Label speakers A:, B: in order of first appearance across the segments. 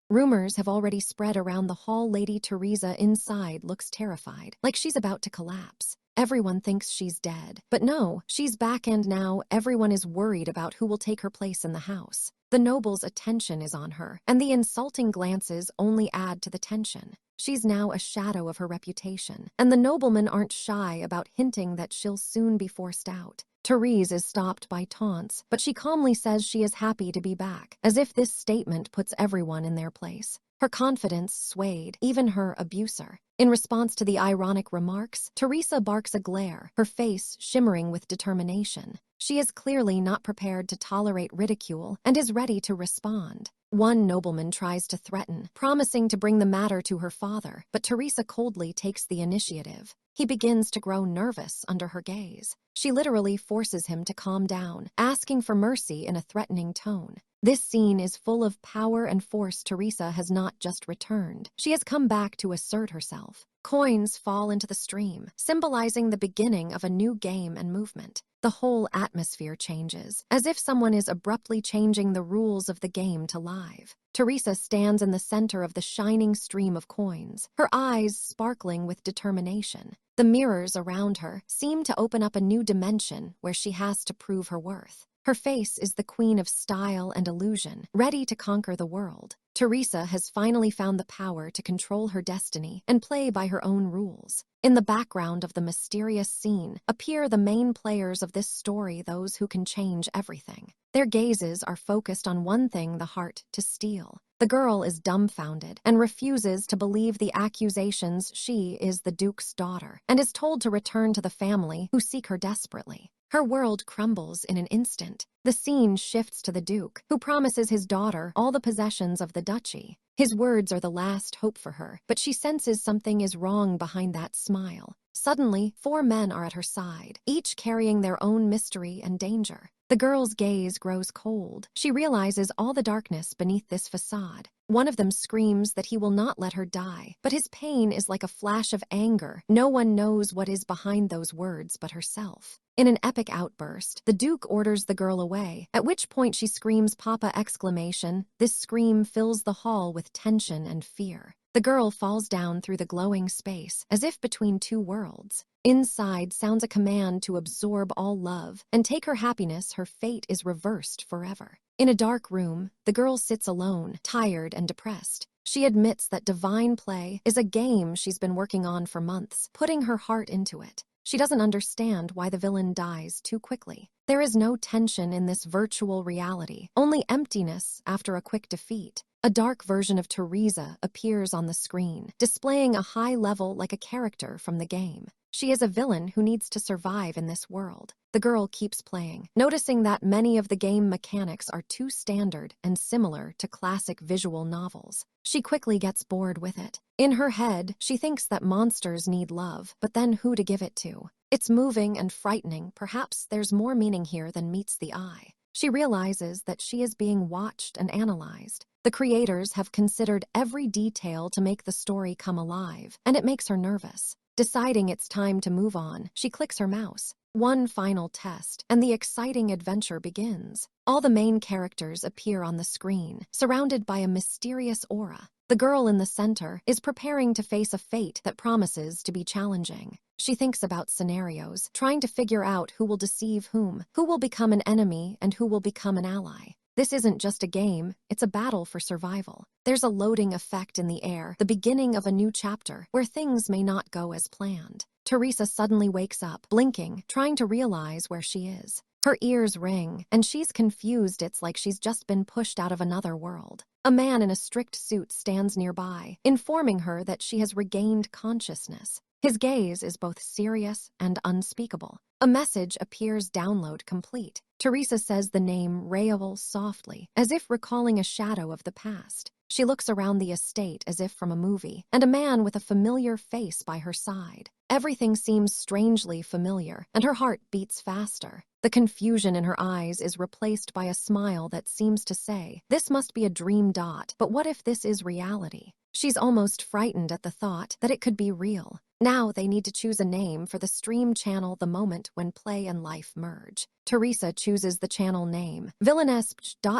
A: Rumors have already spread around the hall. Lady Teresa inside looks terrified, like she's about to collapse. Everyone thinks she's dead. But no, she's back, and now everyone is worried about who will take her place in the house. The noble's attention is on her, and the insulting glances only add to the tension. She's now a shadow of her reputation, and the noblemen aren't shy about hinting that she'll soon be forced out. Tereze is stopped by taunts, but she calmly says she is happy to be back, as if this statement puts everyone in their place. Her confidence swayed, even her abuser. In response to the ironic remarks, Teresa barks a glare, her face shimmering with determination. She is clearly not prepared to tolerate ridicule and is ready to respond. One nobleman tries to threaten, promising to bring the matter to her father, but Teresa coldly takes the initiative. He begins to grow nervous under her gaze. She literally forces him to calm down, asking for mercy in a threatening tone. This scene is full of power and force. Teresa has not just returned. She has come back to assert herself. Coins fall into the stream, symbolizing the beginning of a new game and movement. The whole atmosphere changes, as if someone is abruptly changing the rules of the game to live. Teresa stands in the center of the shining stream of coins, her eyes sparkling with determination. The mirrors around her seem to open up a new dimension where she has to prove her worth. Her face is the queen of style and illusion, ready to conquer the world. Teresa has finally found the power to control her destiny and play by her own rules. In the background of the mysterious scene appear the main players of this story, those who can change everything. Their gazes are focused on one thing: the heart to steal. The girl is dumbfounded and refuses to believe the accusations. She is the Duke's daughter and is told to return to the family who seek her desperately. Her world crumbles in an instant. The scene shifts to the Duke, who promises his daughter all the possessions of the duchy. His words are the last hope for her, but she senses something is wrong behind that smile. Suddenly, 4 men are at her side, each carrying their own mystery and danger. The girl's gaze grows cold. She realizes all the darkness beneath this facade. One of them screams that he will not let her die, but his pain is like a flash of anger. No one knows what is behind those words but herself. In an epic outburst, the Duke orders the girl away, at which point she screams "Papa!" exclamation. This scream fills the hall with tension and fear. The girl falls down through the glowing space, as if between 2 worlds. Inside sounds a command to absorb all love and take her happiness. Her fate is reversed forever. In a dark room, the girl sits alone, tired and depressed. She admits that divine play is a game she's been working on for months, putting her heart into it. She doesn't understand why the villain dies too quickly. There is no tension in this virtual reality, only emptiness after a quick defeat. A dark version of Teresa appears on the screen, displaying a high level like a character from the game. She is a villain who needs to survive in this world. The girl keeps playing, noticing that many of the game mechanics are too standard and similar to classic visual novels. She quickly gets bored with it. In her head, she thinks that monsters need love, but then who to give it to? It's moving and frightening. Perhaps there's more meaning here than meets the eye. She realizes that she is being watched and analyzed. The creators have considered every detail to make the story come alive, and it makes her nervous. Deciding it's time to move on, she clicks her mouse. One final test, and the exciting adventure begins. All the main characters appear on the screen, surrounded by a mysterious aura. The girl in the center is preparing to face a fate that promises to be challenging. She thinks about scenarios, trying to figure out who will deceive whom, who will become an enemy, and who will become an ally. This isn't just a game, it's a battle for survival. There's a loading effect in the air, the beginning of a new chapter, where things may not go as planned. Teresa suddenly wakes up, blinking, trying to realize where she is. Her ears ring, and she's confused. It's like she's just been pushed out of another world. A man in a strict suit stands nearby, informing her that she has regained consciousness. His gaze is both serious and unspeakable. A message appears: download complete. Teresa says the name Raoul softly, as if recalling a shadow of the past. She looks around the estate as if from a movie, and a man with a familiar face by her side. Everything seems strangely familiar, and her heart beats faster. The confusion in her eyes is replaced by a smile that seems to say, "This must be a dream. But what if this is reality?" She's almost frightened at the thought that it could be real. Now they need to choose a name for the stream channel the moment when play and life merge. Teresa chooses the channel name, Villainess.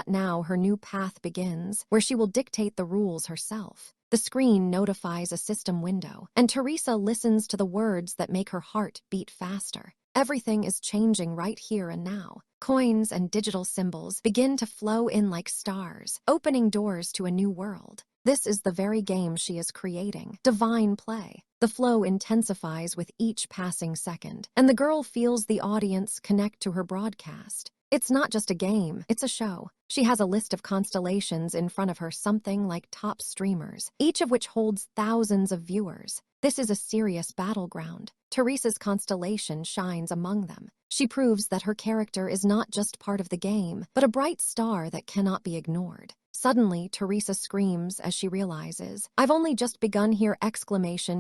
A: Now her new path begins, where she will dictate the rules herself. The screen notifies a system window, and Teresa listens to the words that make her heart beat faster. Everything is changing right here and now. Coins and digital symbols begin to flow in like stars, opening doors to a new world. This is the very game she is creating, divine play. The flow intensifies with each passing second, and the girl feels the audience connect to her broadcast. It's not just a game, it's a show. She has a list of constellations in front of her, something like top streamers, each of which holds thousands of viewers. This is a serious battleground. Teresa's constellation shines among them. She proves that her character is not just part of the game, but a bright star that cannot be ignored. Suddenly, Teresa screams as she realizes, "I've only just begun here!"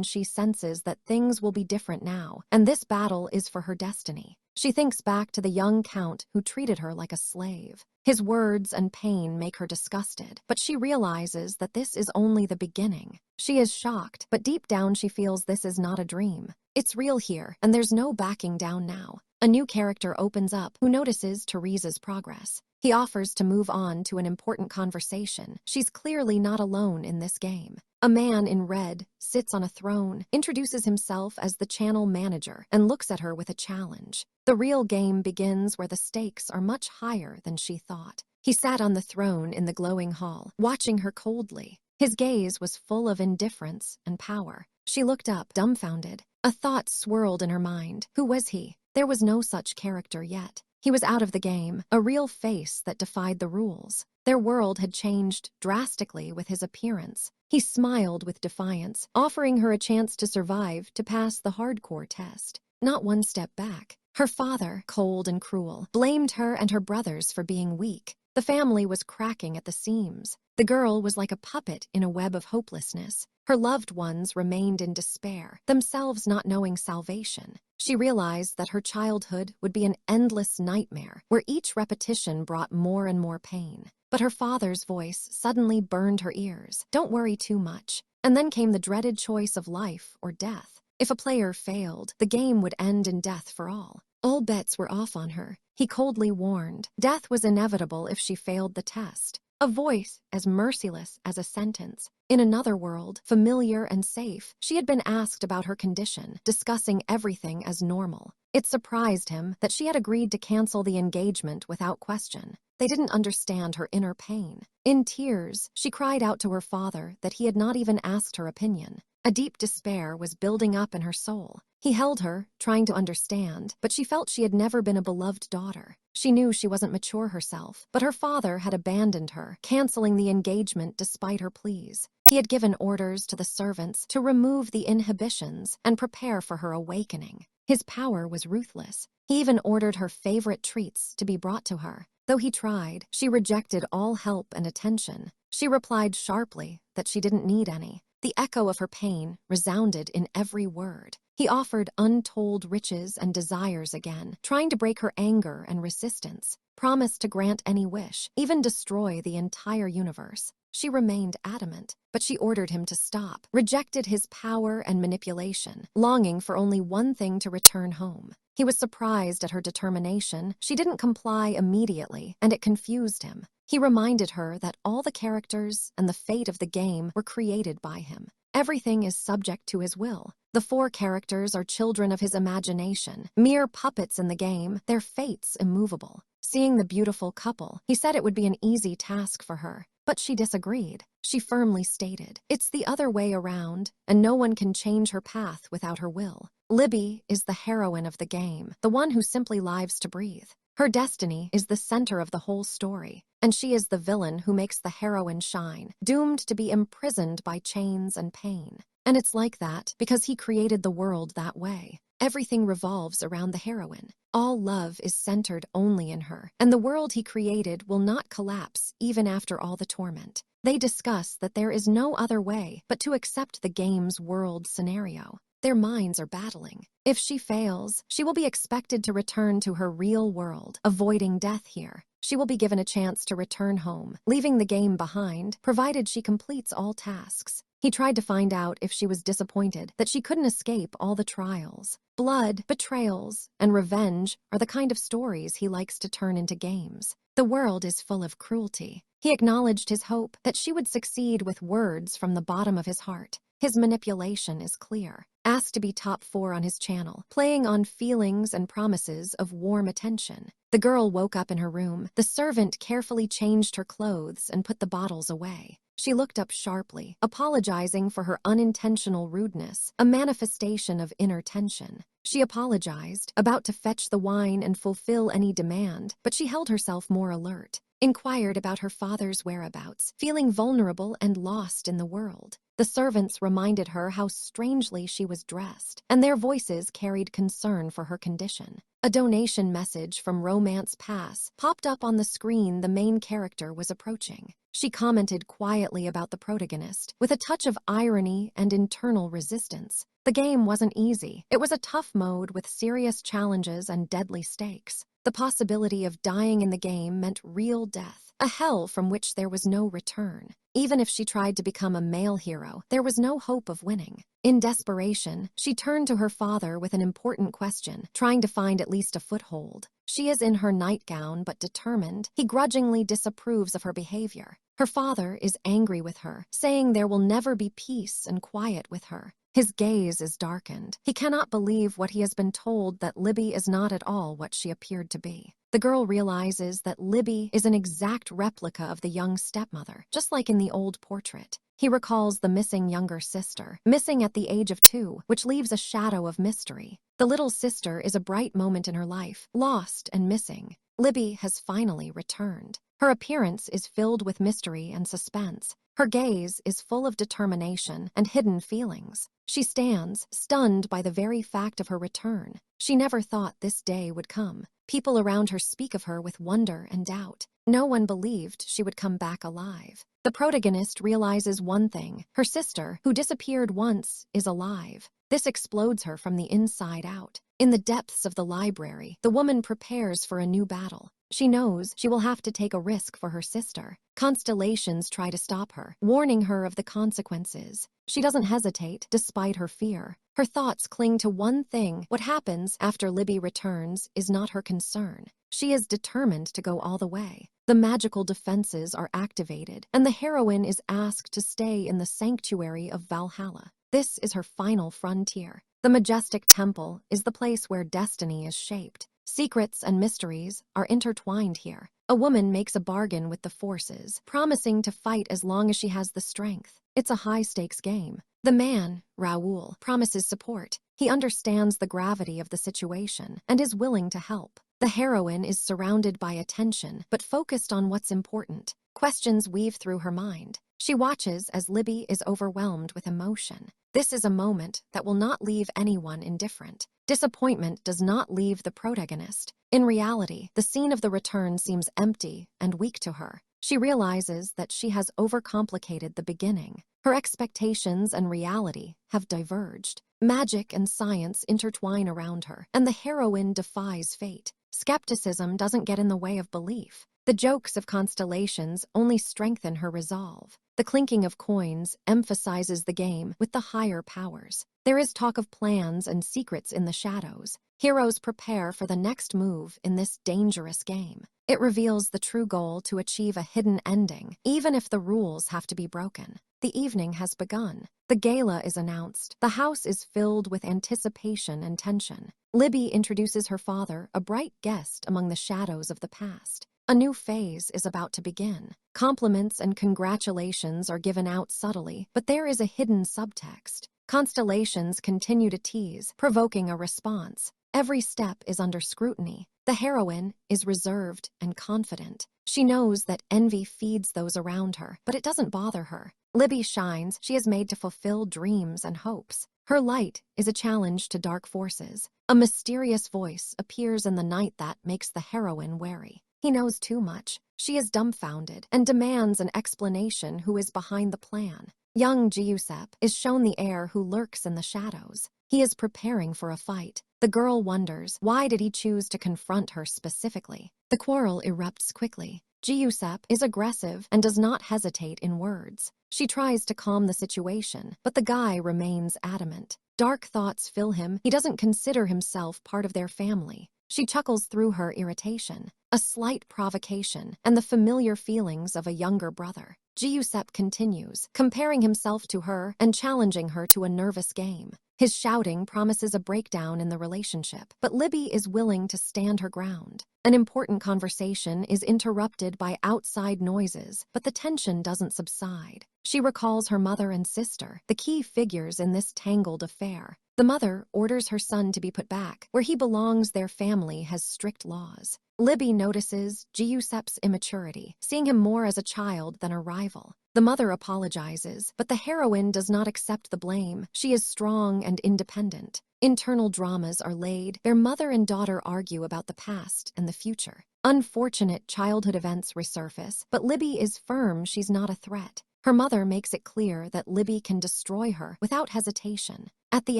A: She senses that things will be different now, and this battle is for her destiny. She thinks back to the young count who treated her like a slave. His words and pain make her disgusted, but she realizes that this is only the beginning. She is shocked, but deep down she feels this is not a dream. It's real here, and there's no backing down now. A new character opens up who notices Teresa's progress. He offers to move on to an important conversation. She's clearly not alone in this game. A man in red sits on a throne, introduces himself as the channel manager, and looks at her with a challenge. The real game begins where the stakes are much higher than she thought. He sat on the throne in the glowing hall, watching her coldly. His gaze was full of indifference and power. She looked up, dumbfounded. A thought swirled in her mind. Who was he? There was no such character yet. He was out of the game, a real face that defied the rules. Their world had changed drastically with his appearance. He smiled with defiance, offering her a chance to survive, to pass the hardcore test. Not one step back. Her father, cold and cruel, blamed her and her brothers for being weak. The family was cracking at the seams. The girl was like a puppet in a web of hopelessness. Her loved ones remained in despair, themselves not knowing salvation. She realized that her childhood would be an endless nightmare, where each repetition brought more and more pain. But her father's voice suddenly burned her ears. Don't worry too much. And then came the dreaded choice of life or death. If a player failed, the game would end in death for all. All bets were off on her. He coldly warned. Death was inevitable if she failed the test. A voice as merciless as a sentence. In another world, familiar and safe, she had been asked about her condition, discussing everything as normal. It surprised him that she had agreed to cancel the engagement without question. They didn't understand her inner pain. In tears, she cried out to her father that he had not even asked her opinion. A deep despair was building up in her soul. He held her, trying to understand, but she felt she had never been a beloved daughter. She knew she wasn't mature herself, but her father had abandoned her, canceling the engagement despite her pleas. He had given orders to the servants to remove the inhibitions and prepare for her awakening. His power was ruthless. He even ordered her favorite treats to be brought to her. Though he tried, she rejected all help and attention. She replied sharply that she didn't need any. The echo of her pain resounded in every word. He offered untold riches and desires again, trying to break her anger and resistance, promised to grant any wish, even destroy the entire universe. She remained adamant, but she ordered him to stop, rejected his power and manipulation, longing for only one thing: to return home. He was surprised at her determination. She didn't comply immediately, and it confused him. He reminded her that all the characters and the fate of the game were created by him. Everything is subject to his will. The 4 characters are children of his imagination, mere puppets in the game, their fates immovable. Seeing the beautiful couple, he said it would be an easy task for her. But she disagreed. She firmly stated, "It's the other way around, and no one can change her path without her will." Libby is the heroine of the game, the one who simply lives to breathe. Her destiny is the center of the whole story, and she is the villain who makes the heroine shine, doomed to be imprisoned by chains and pain. And it's like that because he created the world that way. Everything revolves around the heroine. All love is centered only in her, and the world he created will not collapse even after all the torment. They discuss that there is no other way but to accept the game's world scenario. Their minds are battling. If she fails, she will be expected to return to her real world, avoiding death here. She will be given a chance to return home, leaving the game behind, provided she completes all tasks. He tried to find out if she was disappointed that she couldn't escape all the trials. Blood, betrayals, and revenge are the kind of stories he likes to turn into games. The world is full of cruelty. He acknowledged his hope that she would succeed with words from the bottom of his heart. His manipulation is clear. Asked to be top 4 on his channel, playing on feelings and promises of warm attention. The girl woke up in her room. The servant carefully changed her clothes and put the bottles away. She looked up sharply, apologizing for her unintentional rudeness, a manifestation of inner tension. She apologized, about to fetch the wine and fulfill any demand, but she held herself more alert. Inquired about her father's whereabouts, feeling vulnerable and lost in the world. The servants reminded her how strangely she was dressed, and their voices carried concern for her condition. A donation message from Romance Pass popped up on the screen the main character was approaching. She commented quietly about the protagonist, with a touch of irony and internal resistance. The game wasn't easy. It was a tough mode with serious challenges and deadly stakes. The possibility of dying in the game meant real death, a hell from which there was no return. Even if she tried to become a male hero, there was no hope of winning. In desperation, she turned to her father with an important question, trying to find at least a foothold. She is in her nightgown but determined. He grudgingly disapproves of her behavior. Her father is angry with her, saying there will never be peace and quiet with her. His gaze is darkened. He cannot believe what he has been told, that Libby is not at all what she appeared to be. The girl realizes that Libby is an exact replica of the young stepmother, just like in the old portrait. He recalls the missing younger sister, missing at the age of 2, which leaves a shadow of mystery. The little sister is a bright moment in her life, lost and missing. Libby has finally returned. Her appearance is filled with mystery and suspense. Her gaze is full of determination and hidden feelings. She stands, stunned by the very fact of her return. She never thought this day would come. People around her speak of her with wonder and doubt. No one believed she would come back alive. The protagonist realizes one thing: her sister, who disappeared once, is alive. This explodes her from the inside out. In the depths of the library, the woman prepares for a new battle. She knows she will have to take a risk for her sister. Constellations try to stop her, warning her of the consequences. She doesn't hesitate, despite her fear. Her thoughts cling to one thing: what happens after Libby returns is not her concern. She is determined to go all the way. The magical defenses are activated, and the heroine is asked to stay in the sanctuary of Valhalla. This is her final frontier. The majestic temple is the place where destiny is shaped. Secrets and mysteries are intertwined here. A woman makes a bargain with the forces, promising to fight as long as she has the strength. It's a high-stakes game. The man, Raoul, promises support. He understands the gravity of the situation and is willing to help. The heroine is surrounded by attention, but focused on what's important. Questions weave through her mind. She watches as Libby is overwhelmed with emotion. This is a moment that will not leave anyone indifferent. Disappointment does not leave the protagonist. In reality, the scene of the return seems empty and weak to her. She realizes that she has overcomplicated the beginning. Her expectations and reality have diverged. Magic and science intertwine around her, and the heroine defies fate. Skepticism doesn't get in the way of belief. The jokes of Constellations only strengthen her resolve. The clinking of coins emphasizes the game with the higher powers. There is talk of plans and secrets in the shadows. Heroes prepare for the next move in this dangerous game. It reveals the true goal to achieve a hidden ending, even if the rules have to be broken. The evening has begun. The gala is announced. The house is filled with anticipation and tension. Libby introduces her father, a bright guest among the shadows of the past. A new phase is about to begin. Compliments and congratulations are given out subtly, but there is a hidden subtext. Constellations continue to tease, provoking a response. Every step is under scrutiny. The heroine is reserved and confident. She knows that envy feeds those around her, but it doesn't bother her. Libby shines. She is made to fulfill dreams and hopes. Her light is a challenge to dark forces. A mysterious voice appears in the night that makes the heroine wary. He knows too much. She is dumbfounded and demands an explanation who is behind the plan. Young Giuseppe is shown the heir who lurks in the shadows. He is preparing for a fight. The girl wonders, why did he choose to confront her specifically? The quarrel erupts quickly. Giuseppe is aggressive and does not hesitate in words. She tries to calm the situation, but the guy remains adamant. Dark thoughts fill him. He doesn't consider himself part of their family. She chuckles through her irritation, a slight provocation, and the familiar feelings of a younger brother. Giuseppe continues, comparing himself to her and challenging her to a nervous game. His shouting promises a breakdown in the relationship, but Libby is willing to stand her ground. An important conversation is interrupted by outside noises, but the tension doesn't subside. She recalls her mother and sister, the key figures in this tangled affair. The mother orders her son to be put back. Where he belongs, their family has strict laws. Libby notices Giuseppe's immaturity, seeing him more as a child than a rival. The mother apologizes, but the heroine does not accept the blame. She is strong and independent. Internal dramas are laid. Their mother and daughter argue about the past and the future. Unfortunate childhood events resurface, but Libby is firm she's not a threat. Her mother makes it clear that Libby can destroy her without hesitation. At the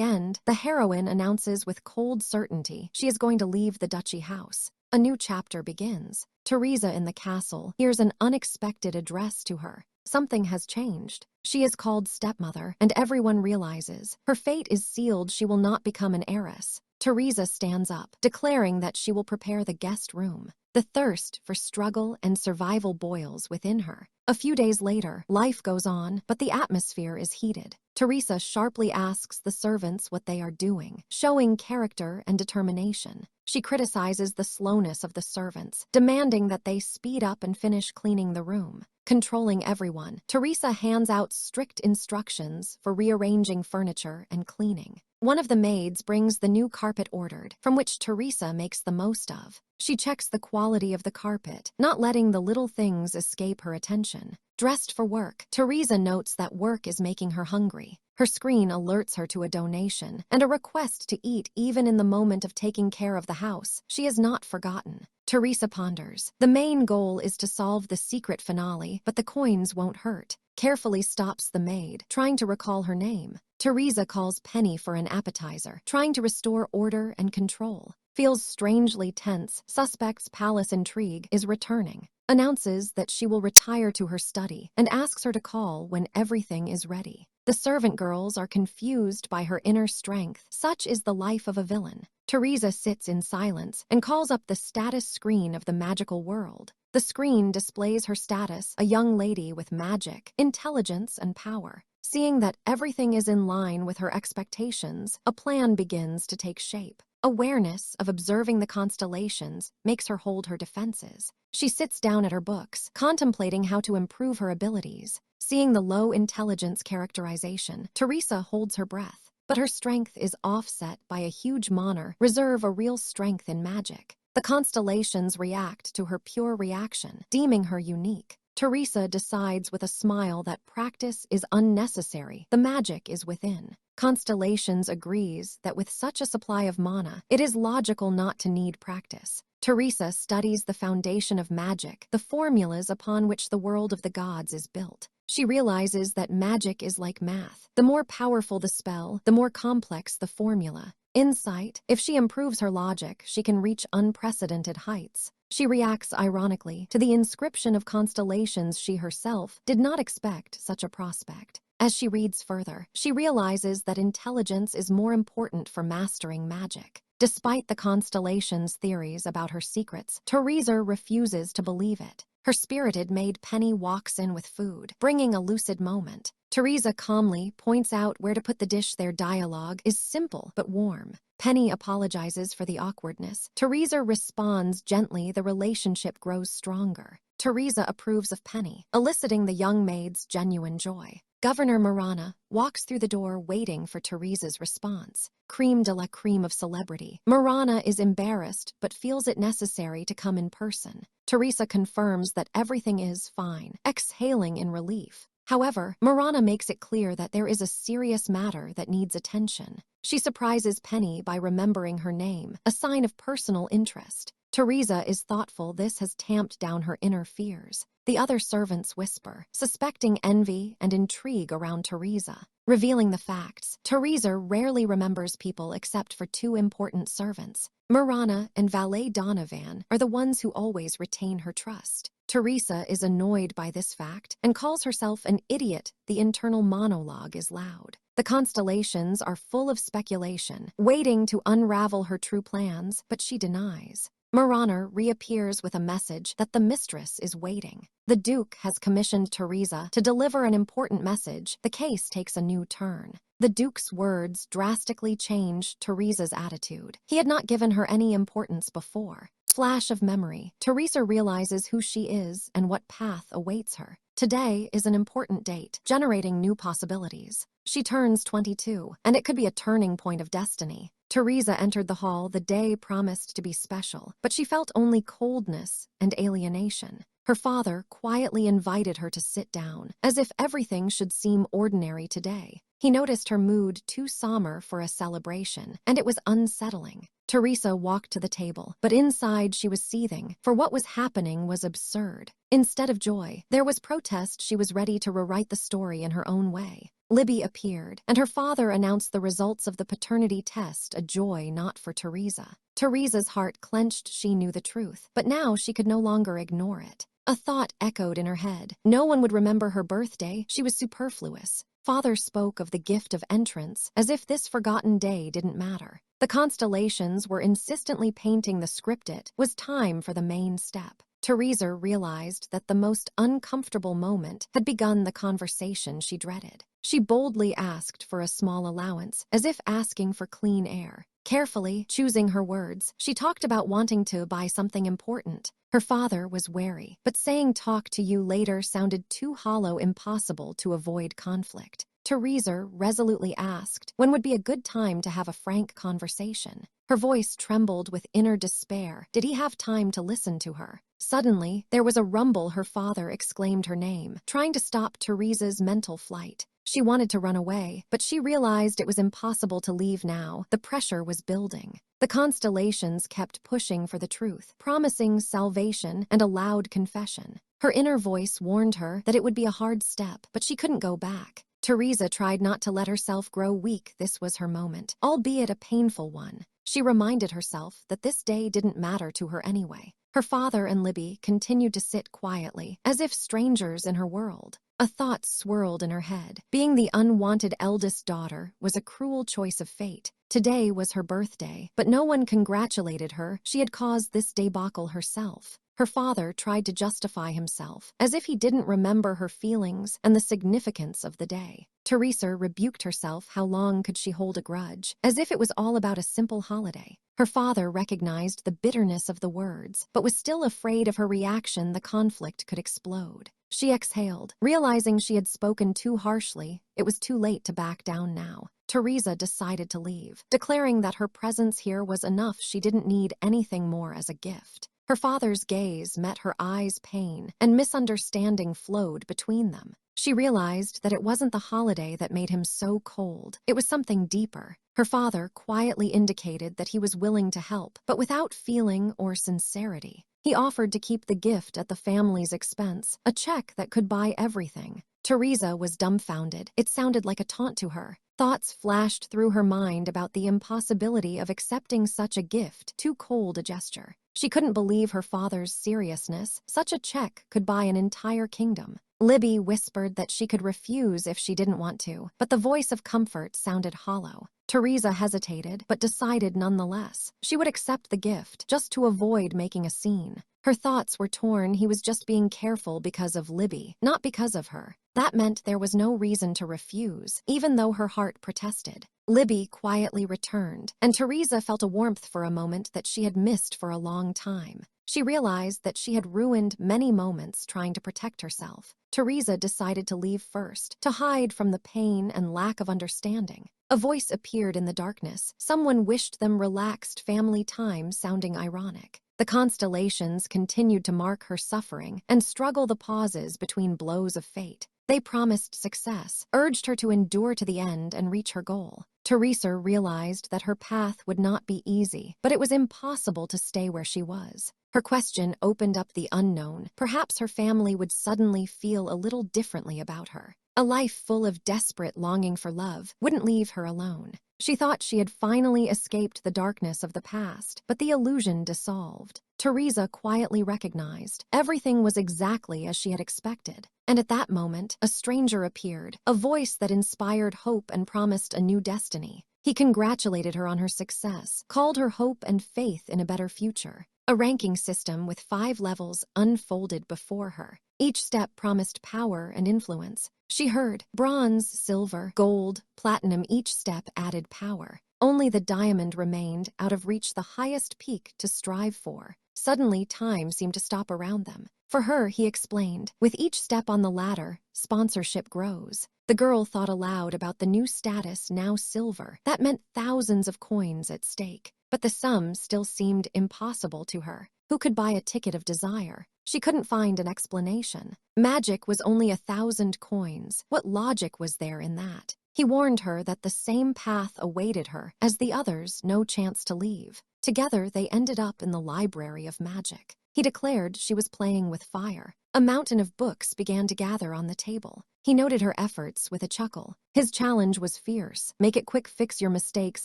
A: end, the heroine announces with cold certainty she is going to leave the duchy house. A new chapter begins. Teresa in the castle hears an unexpected address to her. Something has changed. She is called Stepmother, and everyone realizes her fate is sealed. She will not become an heiress. Teresa stands up, declaring that she will prepare the guest room. The thirst for struggle and survival boils within her. A few days later, life goes on, but the atmosphere is heated. Teresa sharply asks the servants what they are doing, showing character and determination. She criticizes the slowness of the servants, demanding that they speed up and finish cleaning the room. Controlling everyone, Teresa hands out strict instructions for rearranging furniture and cleaning. One of the maids brings the new carpet ordered, from which Teresa makes the most of. She checks the quality of the carpet, not letting the little things escape her attention. Dressed for work, Teresa notes that work is making her hungry. Her screen alerts her to a donation and a request to eat even in the moment of taking care of the house. She is not forgotten. Teresa ponders. The main goal is to solve the secret finale, but the coins won't hurt. Carefully stops the maid, trying to recall her name. Teresa calls Penny for an appetizer, trying to restore order and control. Feels strangely tense. Suspect's palace intrigue is returning. Announces that she will retire to her study and asks her to call when everything is ready. The servant girls are confused by her inner strength. Such is the life of a villain. Teresa sits in silence and calls up the status screen of the magical world. The screen displays her status, a young lady with magic, intelligence, and power. Seeing that everything is in line with her expectations, a plan begins to take shape. Awareness of observing the constellations makes her hold her defenses. She sits down at her books, contemplating how to improve her abilities. Seeing the low intelligence characterization, Teresa holds her breath. But her strength is offset by a huge manor, reserve a real strength in magic. The constellations react to her pure reaction, deeming her unique. Teresa decides with a smile that practice is unnecessary. The magic is within. Constellations agrees that with such a supply of mana, it is logical not to need practice. Teresa studies the foundation of magic, the formulas upon which the world of the gods is built. She realizes that magic is like math. The more powerful the spell, the more complex the formula. Insight, if she improves her logic, she can reach unprecedented heights. She reacts ironically to the inscription of constellations. She herself did not expect such a prospect. As she reads further, she realizes that intelligence is more important for mastering magic. Despite the constellations' theories about her secrets, Teresa refuses to believe it. Her spirited maid Penny walks in with food, bringing a lucid moment. Teresa calmly points out where to put the dish. Their dialogue is simple but warm. Penny apologizes for the awkwardness. Teresa responds gently. The relationship grows stronger. Teresa approves of Penny, eliciting the young maid's genuine joy. Governor Marana walks through the door waiting for Teresa's response. Cream de la cream of celebrity. Marana is embarrassed but feels it necessary to come in person. Teresa confirms that everything is fine, exhaling in relief. However, Marana makes it clear that there is a serious matter that needs attention. She surprises Penny by remembering her name, a sign of personal interest. Teresa is thoughtful. This has tamped down her inner fears. The other servants whisper, suspecting envy and intrigue around Teresa. Revealing the facts, Teresa rarely remembers people except for two important servants. Marana and valet Donovan are the ones who always retain her trust. Teresa is annoyed by this fact and calls herself an idiot. The internal monologue is loud. The constellations are full of speculation, waiting to unravel her true plans, but she denies. Marana reappears with a message that the mistress is waiting. The Duke has commissioned Teresa to deliver an important message. The case takes a new turn. The Duke's words drastically change Teresa's attitude. He had not given her any importance before. Flash of memory, Teresa realizes who she is and what path awaits her. Today is an important date, generating new possibilities. She turns 22, and it could be a turning point of destiny. Teresa entered the hall. The day promised to be special, but she felt only coldness and alienation. Her father quietly invited her to sit down, as if everything should seem ordinary today. He noticed her mood too somber for a celebration, and it was unsettling. Teresa walked to the table, but inside she was seething, for what was happening was absurd. Instead of joy, there was protest. She was ready to rewrite the story in her own way. Libby appeared, and her father announced the results of the paternity test, a joy not for Teresa. Teresa's heart clenched. She knew the truth, but now she could no longer ignore it. A thought echoed in her head. No one would remember her birthday. She was superfluous. Father spoke of the gift of entrance, as if this forgotten day didn't matter. The constellations were insistently painting the script. It was time for the main step. Teresa realized that the most uncomfortable moment had begun. The conversation she dreaded. She boldly asked for a small allowance, as if asking for clean air. Carefully choosing her words, she talked about wanting to buy something important. Her father was wary, but saying "talk to you later" sounded too hollow, impossible to avoid conflict. Teresa resolutely asked when would be a good time to have a frank conversation. Her voice trembled with inner despair. Did he have time to listen to her? Suddenly, there was a rumble. Her father exclaimed her name, trying to stop Teresa's mental flight. She wanted to run away, but she realized it was impossible to leave now. The pressure was building. The constellations kept pushing for the truth, promising salvation and a loud confession. Her inner voice warned her that it would be a hard step, but she couldn't go back. Teresa tried not to let herself grow weak. This was her moment, albeit a painful one. She reminded herself that this day didn't matter to her anyway. Her father and Libby continued to sit quietly, as if strangers in her world. A thought swirled in her head. Being the unwanted eldest daughter was a cruel choice of fate. Today was her birthday, but no one congratulated her. She had caused this debacle herself. Her father tried to justify himself, as if he didn't remember her feelings and the significance of the day. Teresa rebuked herself. How long could she hold a grudge? As if it was all about a simple holiday. Her father recognized the bitterness of the words, but was still afraid of her reaction. The conflict could explode. She exhaled, realizing she had spoken too harshly. It was too late to back down now. Teresa decided to leave, declaring that her presence here was enough. She didn't need anything more as a gift. Her father's gaze met her eyes. Pain and misunderstanding flowed between them. She realized that it wasn't the holiday that made him so cold. It was something deeper. Her father quietly indicated that he was willing to help, but without feeling or sincerity. He offered to keep the gift at the family's expense, a check that could buy everything. Teresa was dumbfounded. It sounded like a taunt to her. Thoughts flashed through her mind about the impossibility of accepting such a gift, too cold a gesture. She couldn't believe her father's seriousness. Such a check could buy an entire kingdom. Libby whispered that she could refuse if she didn't want to, but the voice of comfort sounded hollow. Teresa hesitated, but decided nonetheless. She would accept the gift, just to avoid making a scene. Her thoughts were torn. He was just being careful because of Libby, not because of her. That meant there was no reason to refuse, even though her heart protested. Libby quietly returned, and Teresa felt a warmth for a moment that she had missed for a long time. She realized that she had ruined many moments trying to protect herself. Teresa decided to leave first, to hide from the pain and lack of understanding. A voice appeared in the darkness. Someone wished them relaxed family time, sounding ironic. The constellations continued to mark her suffering and struggle the pauses between blows of fate. They promised success, urged her to endure to the end and reach her goal. Teresa realized that her path would not be easy, but it was impossible to stay where she was. Her question opened up the unknown. Perhaps her family would suddenly feel a little differently about her. A life full of desperate longing for love wouldn't leave her alone. She thought she had finally escaped the darkness of the past, but the illusion dissolved. Teresa quietly recognized everything was exactly as she had expected. And at that moment, a stranger appeared, a voice that inspired hope and promised a new destiny. He congratulated her on her success, called her hope and faith in a better future. A ranking system with 5 levels unfolded before her. Each step promised power and influence. She heard bronze, silver, gold, platinum. Each step added power. Only the diamond remained, out of reach, the highest peak to strive for. Suddenly, time seemed to stop around them. For her, he explained, with each step on the ladder, sponsorship grows. The girl thought aloud about the new status, now silver. That meant thousands of coins at stake. But the sum still seemed impossible to her. Who could buy a ticket of desire? She couldn't find an explanation. Magic was only 1,000 coins. What logic was there in that? He warned her that the same path awaited her as the others, no chance to leave. Together, they ended up in the library of magic. He declared she was playing with fire. A mountain of books began to gather on the table. He noted her efforts with a chuckle. His challenge was fierce. Make it quick, fix your mistakes.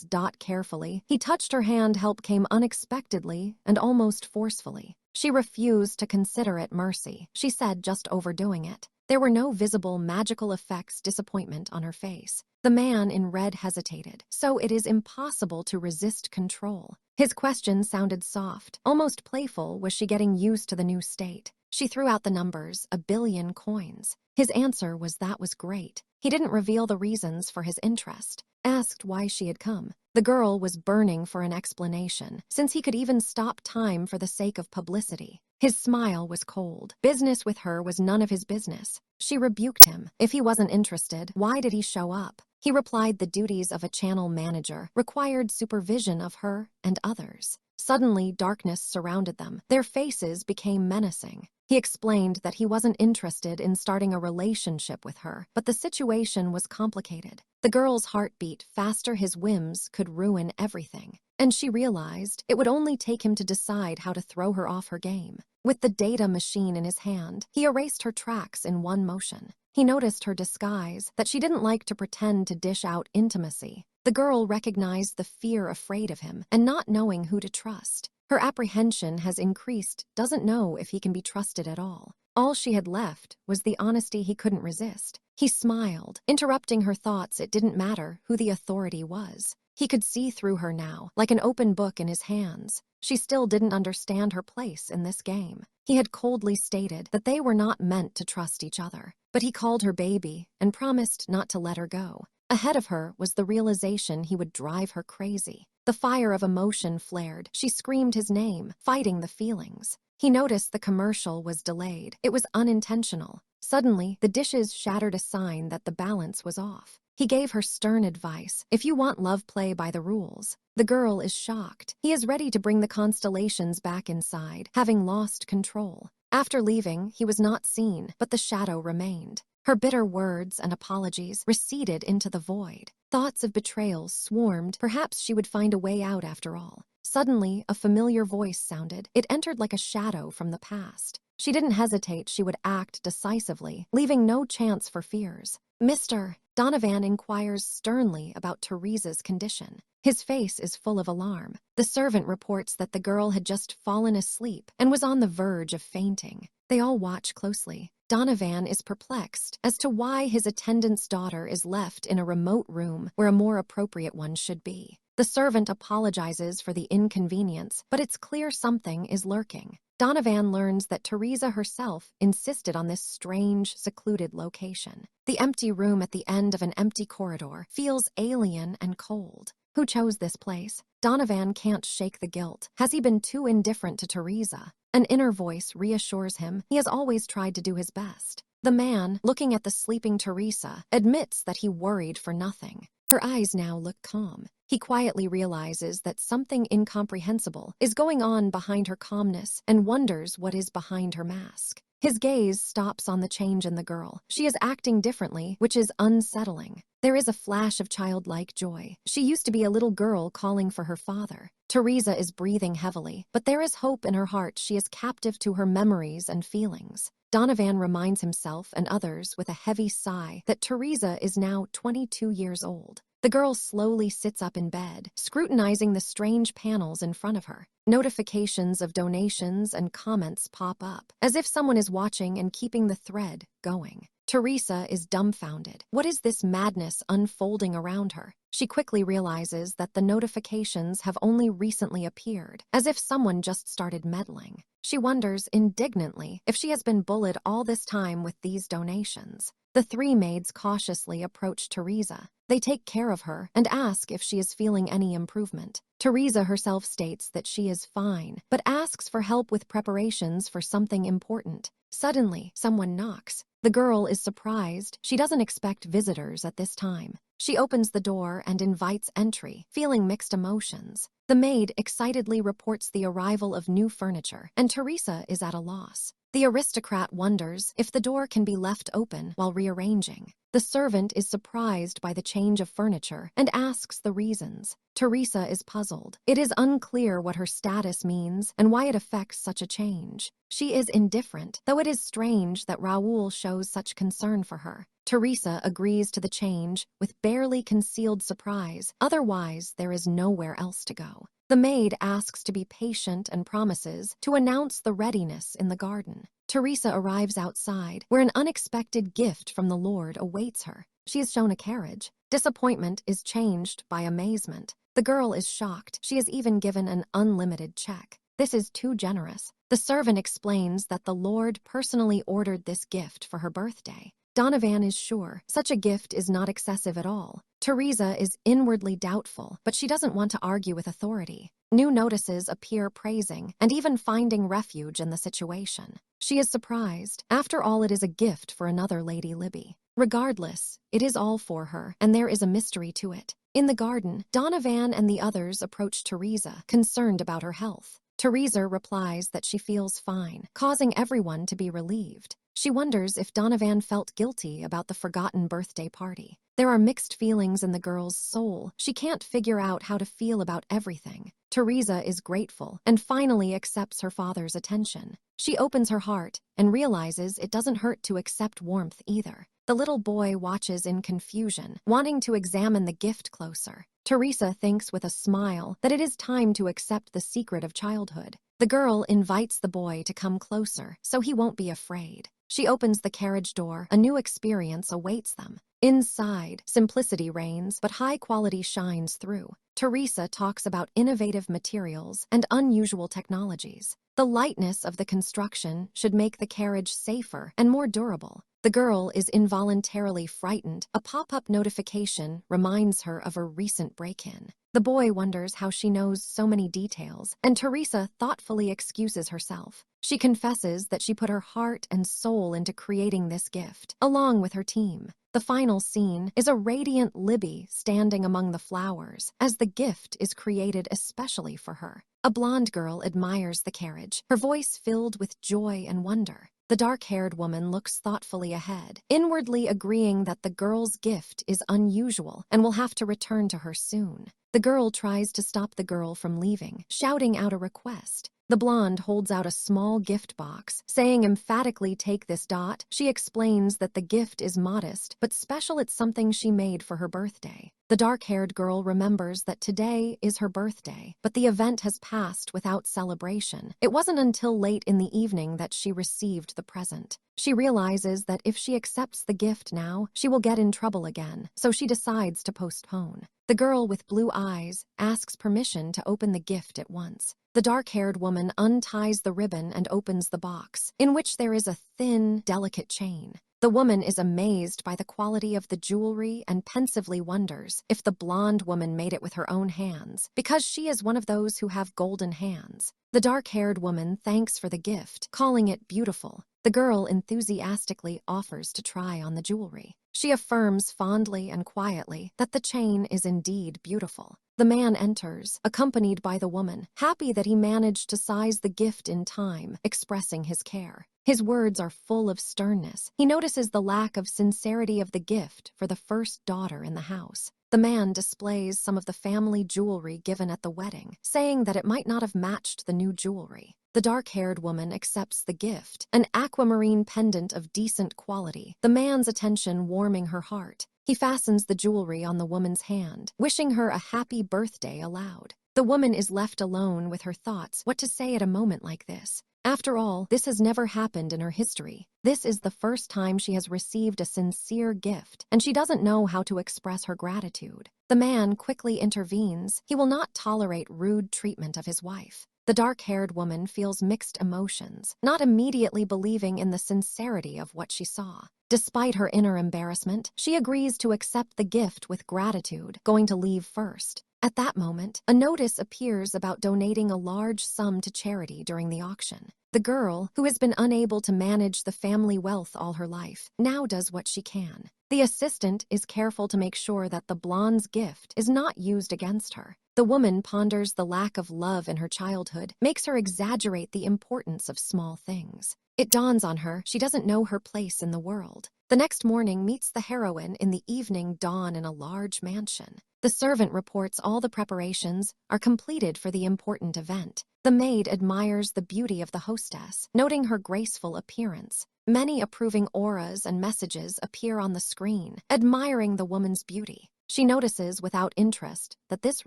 A: Dot carefully. He touched her hand. Help came unexpectedly and almost forcefully. She refused to consider it mercy. She said, just overdoing it. There were no visible magical effects. Disappointment on her face. The man in red hesitated. So it is impossible to resist control. His question sounded soft, almost playful. Was she getting used to the new state? She threw out the numbers, 1 billion coins. His answer was that was great. He didn't reveal the reasons for his interest. Asked why she had come. The girl was burning for an explanation, since he could even stop time for the sake of publicity. His smile was cold. Business with her was none of his business. She rebuked him. If he wasn't interested, why did he show up? He replied the duties of a channel manager required supervision of her and others. Suddenly, darkness surrounded them. Their faces became menacing. He explained that he wasn't interested in starting a relationship with her, but the situation was complicated. The girl's heart beat faster. His whims could ruin everything. And she realized it would only take him to decide how to throw her off her game. With the data machine in his hand, he erased her tracks in one motion. He noticed her disguise, that she didn't like to pretend to dish out intimacy. The girl recognized the fear, afraid of him, and not knowing who to trust. Her apprehension has increased, doesn't know if he can be trusted at all. All she had left was the honesty he couldn't resist. He smiled, interrupting her thoughts. It didn't matter who the authority was. He could see through her now, like an open book in his hands. She still didn't understand her place in this game. He had coldly stated that they were not meant to trust each other. But he called her baby and promised not to let her go. Ahead of her was the realization he would drive her crazy. The fire of emotion flared. She screamed his name, fighting the feelings. He noticed the commercial was delayed. It was unintentional. Suddenly, the dishes shattered, a sign that the balance was off. He gave her stern advice. If you want love, play by the rules. The girl is shocked. He is ready to bring the Constellations back inside, having lost control. After leaving, he was not seen, but the shadow remained. Her bitter words and apologies receded into the void. Thoughts of betrayal swarmed. Perhaps she would find a way out after all. Suddenly, a familiar voice sounded. It entered like a shadow from the past. She didn't hesitate. She would act decisively, leaving no chance for fears. Mr. Donovan inquires sternly about Teresa's condition. His face is full of alarm. The servant reports that the girl had just fallen asleep and was on the verge of fainting. They all watch closely. Donovan is perplexed as to why his attendant's daughter is left in a remote room where a more appropriate one should be. The servant apologizes for the inconvenience, but it's clear something is lurking. Donovan learns that Teresa herself insisted on this strange, secluded location. The empty room at the end of an empty corridor feels alien and cold. Who chose this place? Donovan can't shake the guilt. Has he been too indifferent to Teresa? An inner voice reassures him he has always tried to do his best. The man, looking at the sleeping Teresa, admits that he worried for nothing. Her eyes now look calm. He quietly realizes that something incomprehensible is going on behind her calmness and wonders what is behind her mask. His gaze stops on the change in the girl. She is acting differently, which is unsettling. There is a flash of childlike joy. She used to be a little girl calling for her father. Teresa is breathing heavily, but there is hope in her heart. She is captive to her memories and feelings. Donovan reminds himself and others with a heavy sigh that Teresa is now 22 years old. The girl slowly sits up in bed, scrutinizing the strange panels in front of her. Notifications of donations and comments pop up, as if someone is watching and keeping the thread going. Teresa is dumbfounded. What is this madness unfolding around her? She quickly realizes that the notifications have only recently appeared, as if someone just started meddling. She wonders indignantly if she has been bullied all this time with these donations. The three maids cautiously approach Teresa. They take care of her and ask if she is feeling any improvement. Teresa herself states that she is fine, but asks for help with preparations for something important. Suddenly, someone knocks. The girl is surprised. She doesn't expect visitors at this time. She opens the door and invites entry, feeling mixed emotions. The maid excitedly reports the arrival of new furniture, and Teresa is at a loss. The aristocrat wonders if the door can be left open while rearranging. The servant is surprised by the change of furniture and asks the reasons. Teresa is puzzled. It is unclear what her status means and why it affects such a change. She is indifferent, though it is strange that Raoul shows such concern for her. Teresa agrees to the change with barely concealed surprise. Otherwise, there is nowhere else to go. The maid asks to be patient and promises to announce the readiness in the garden. Teresa arrives outside, where an unexpected gift from the Lord awaits her. She is shown a carriage. Disappointment is changed by amazement. The girl is shocked. She is even given an unlimited check. This is too generous. The servant explains that the Lord personally ordered this gift for her birthday. Donovan is sure such a gift is not excessive at all. Teresa is inwardly doubtful, but she doesn't want to argue with authority. New notices appear praising and even finding refuge in the situation. She is surprised. After all, it is a gift for another Lady Libby. Regardless, it is all for her, and there is a mystery to it. In the garden, Donovan and the others approach Teresa, concerned about her health. Teresa replies that she feels fine, causing everyone to be relieved. She wonders if Donovan felt guilty about the forgotten birthday party. There are mixed feelings in the girl's soul. She can't figure out how to feel about everything. Teresa is grateful and finally accepts her father's attention. She opens her heart and realizes it doesn't hurt to accept warmth either. The little boy watches in confusion, wanting to examine the gift closer. Teresa thinks with a smile that it is time to accept the secret of childhood. The girl invites the boy to come closer so he won't be afraid. She opens the carriage door. A new experience awaits them. Inside, simplicity reigns, but high quality shines through. Teresa talks about innovative materials and unusual technologies. The lightness of the construction should make the carriage safer and more durable. The girl is involuntarily frightened. A pop-up notification reminds her of a recent break-in. The boy wonders how she knows so many details, and Teresa thoughtfully excuses herself. She confesses that she put her heart and soul into creating this gift, along with her team. The final scene is a radiant Libby standing among the flowers, as the gift is created especially for her. A blonde girl admires the carriage, her voice filled with joy and wonder. The dark-haired woman looks thoughtfully ahead, inwardly agreeing that the girl's gift is unusual and will have to return to her soon. The girl tries to stop the girl from leaving, shouting out a request. The blonde holds out a small gift box, saying emphatically, "Take this." She explains that the gift is modest, but special. It's something she made for her birthday. The dark-haired girl remembers that today is her birthday, but the event has passed without celebration. It wasn't until late in the evening that she received the present. She realizes that if she accepts the gift now, she will get in trouble again, so she decides to postpone. The girl with blue eyes asks permission to open the gift at once. The dark-haired woman unties the ribbon and opens the box, in which there is a thin, delicate chain. The woman is amazed by the quality of the jewelry and pensively wonders if the blonde woman made it with her own hands, because she is one of those who have golden hands. The dark-haired woman thanks for the gift, calling it beautiful. The girl enthusiastically offers to try on the jewelry. She affirms fondly and quietly that the chain is indeed beautiful. The man enters, accompanied by the woman, happy that he managed to size the gift in time, expressing his care. His words are full of sternness. He notices the lack of sincerity of the gift for the first daughter in the house. The man displays some of the family jewelry given at the wedding, saying that it might not have matched the new jewelry. The dark-haired woman accepts the gift, an aquamarine pendant of decent quality, the man's attention warming her heart. He fastens the jewelry on the woman's hand, wishing her a happy birthday aloud. The woman is left alone with her thoughts, what to say at a moment like this. After all, this has never happened in her history. This is the first time she has received a sincere gift, and she doesn't know how to express her gratitude. The man quickly intervenes. He will not tolerate rude treatment of his wife. The dark-haired woman feels mixed emotions, not immediately believing in the sincerity of what she saw. Despite her inner embarrassment, she agrees to accept the gift with gratitude, going to leave first. At that moment, a notice appears about donating a large sum to charity during the auction. The girl, who has been unable to manage the family wealth all her life, now does what she can. The assistant is careful to make sure that the blonde's gift is not used against her. The woman ponders the lack of love in her childhood, makes her exaggerate the importance of small things. It dawns on her she doesn't know her place in the world. The next morning meets the heroine in the evening dawn in a large mansion. The servant reports all the preparations are completed for the important event. The maid admires the beauty of the hostess, noting her graceful appearance. Many approving auras and messages appear on the screen, admiring the woman's beauty. She notices without interest that this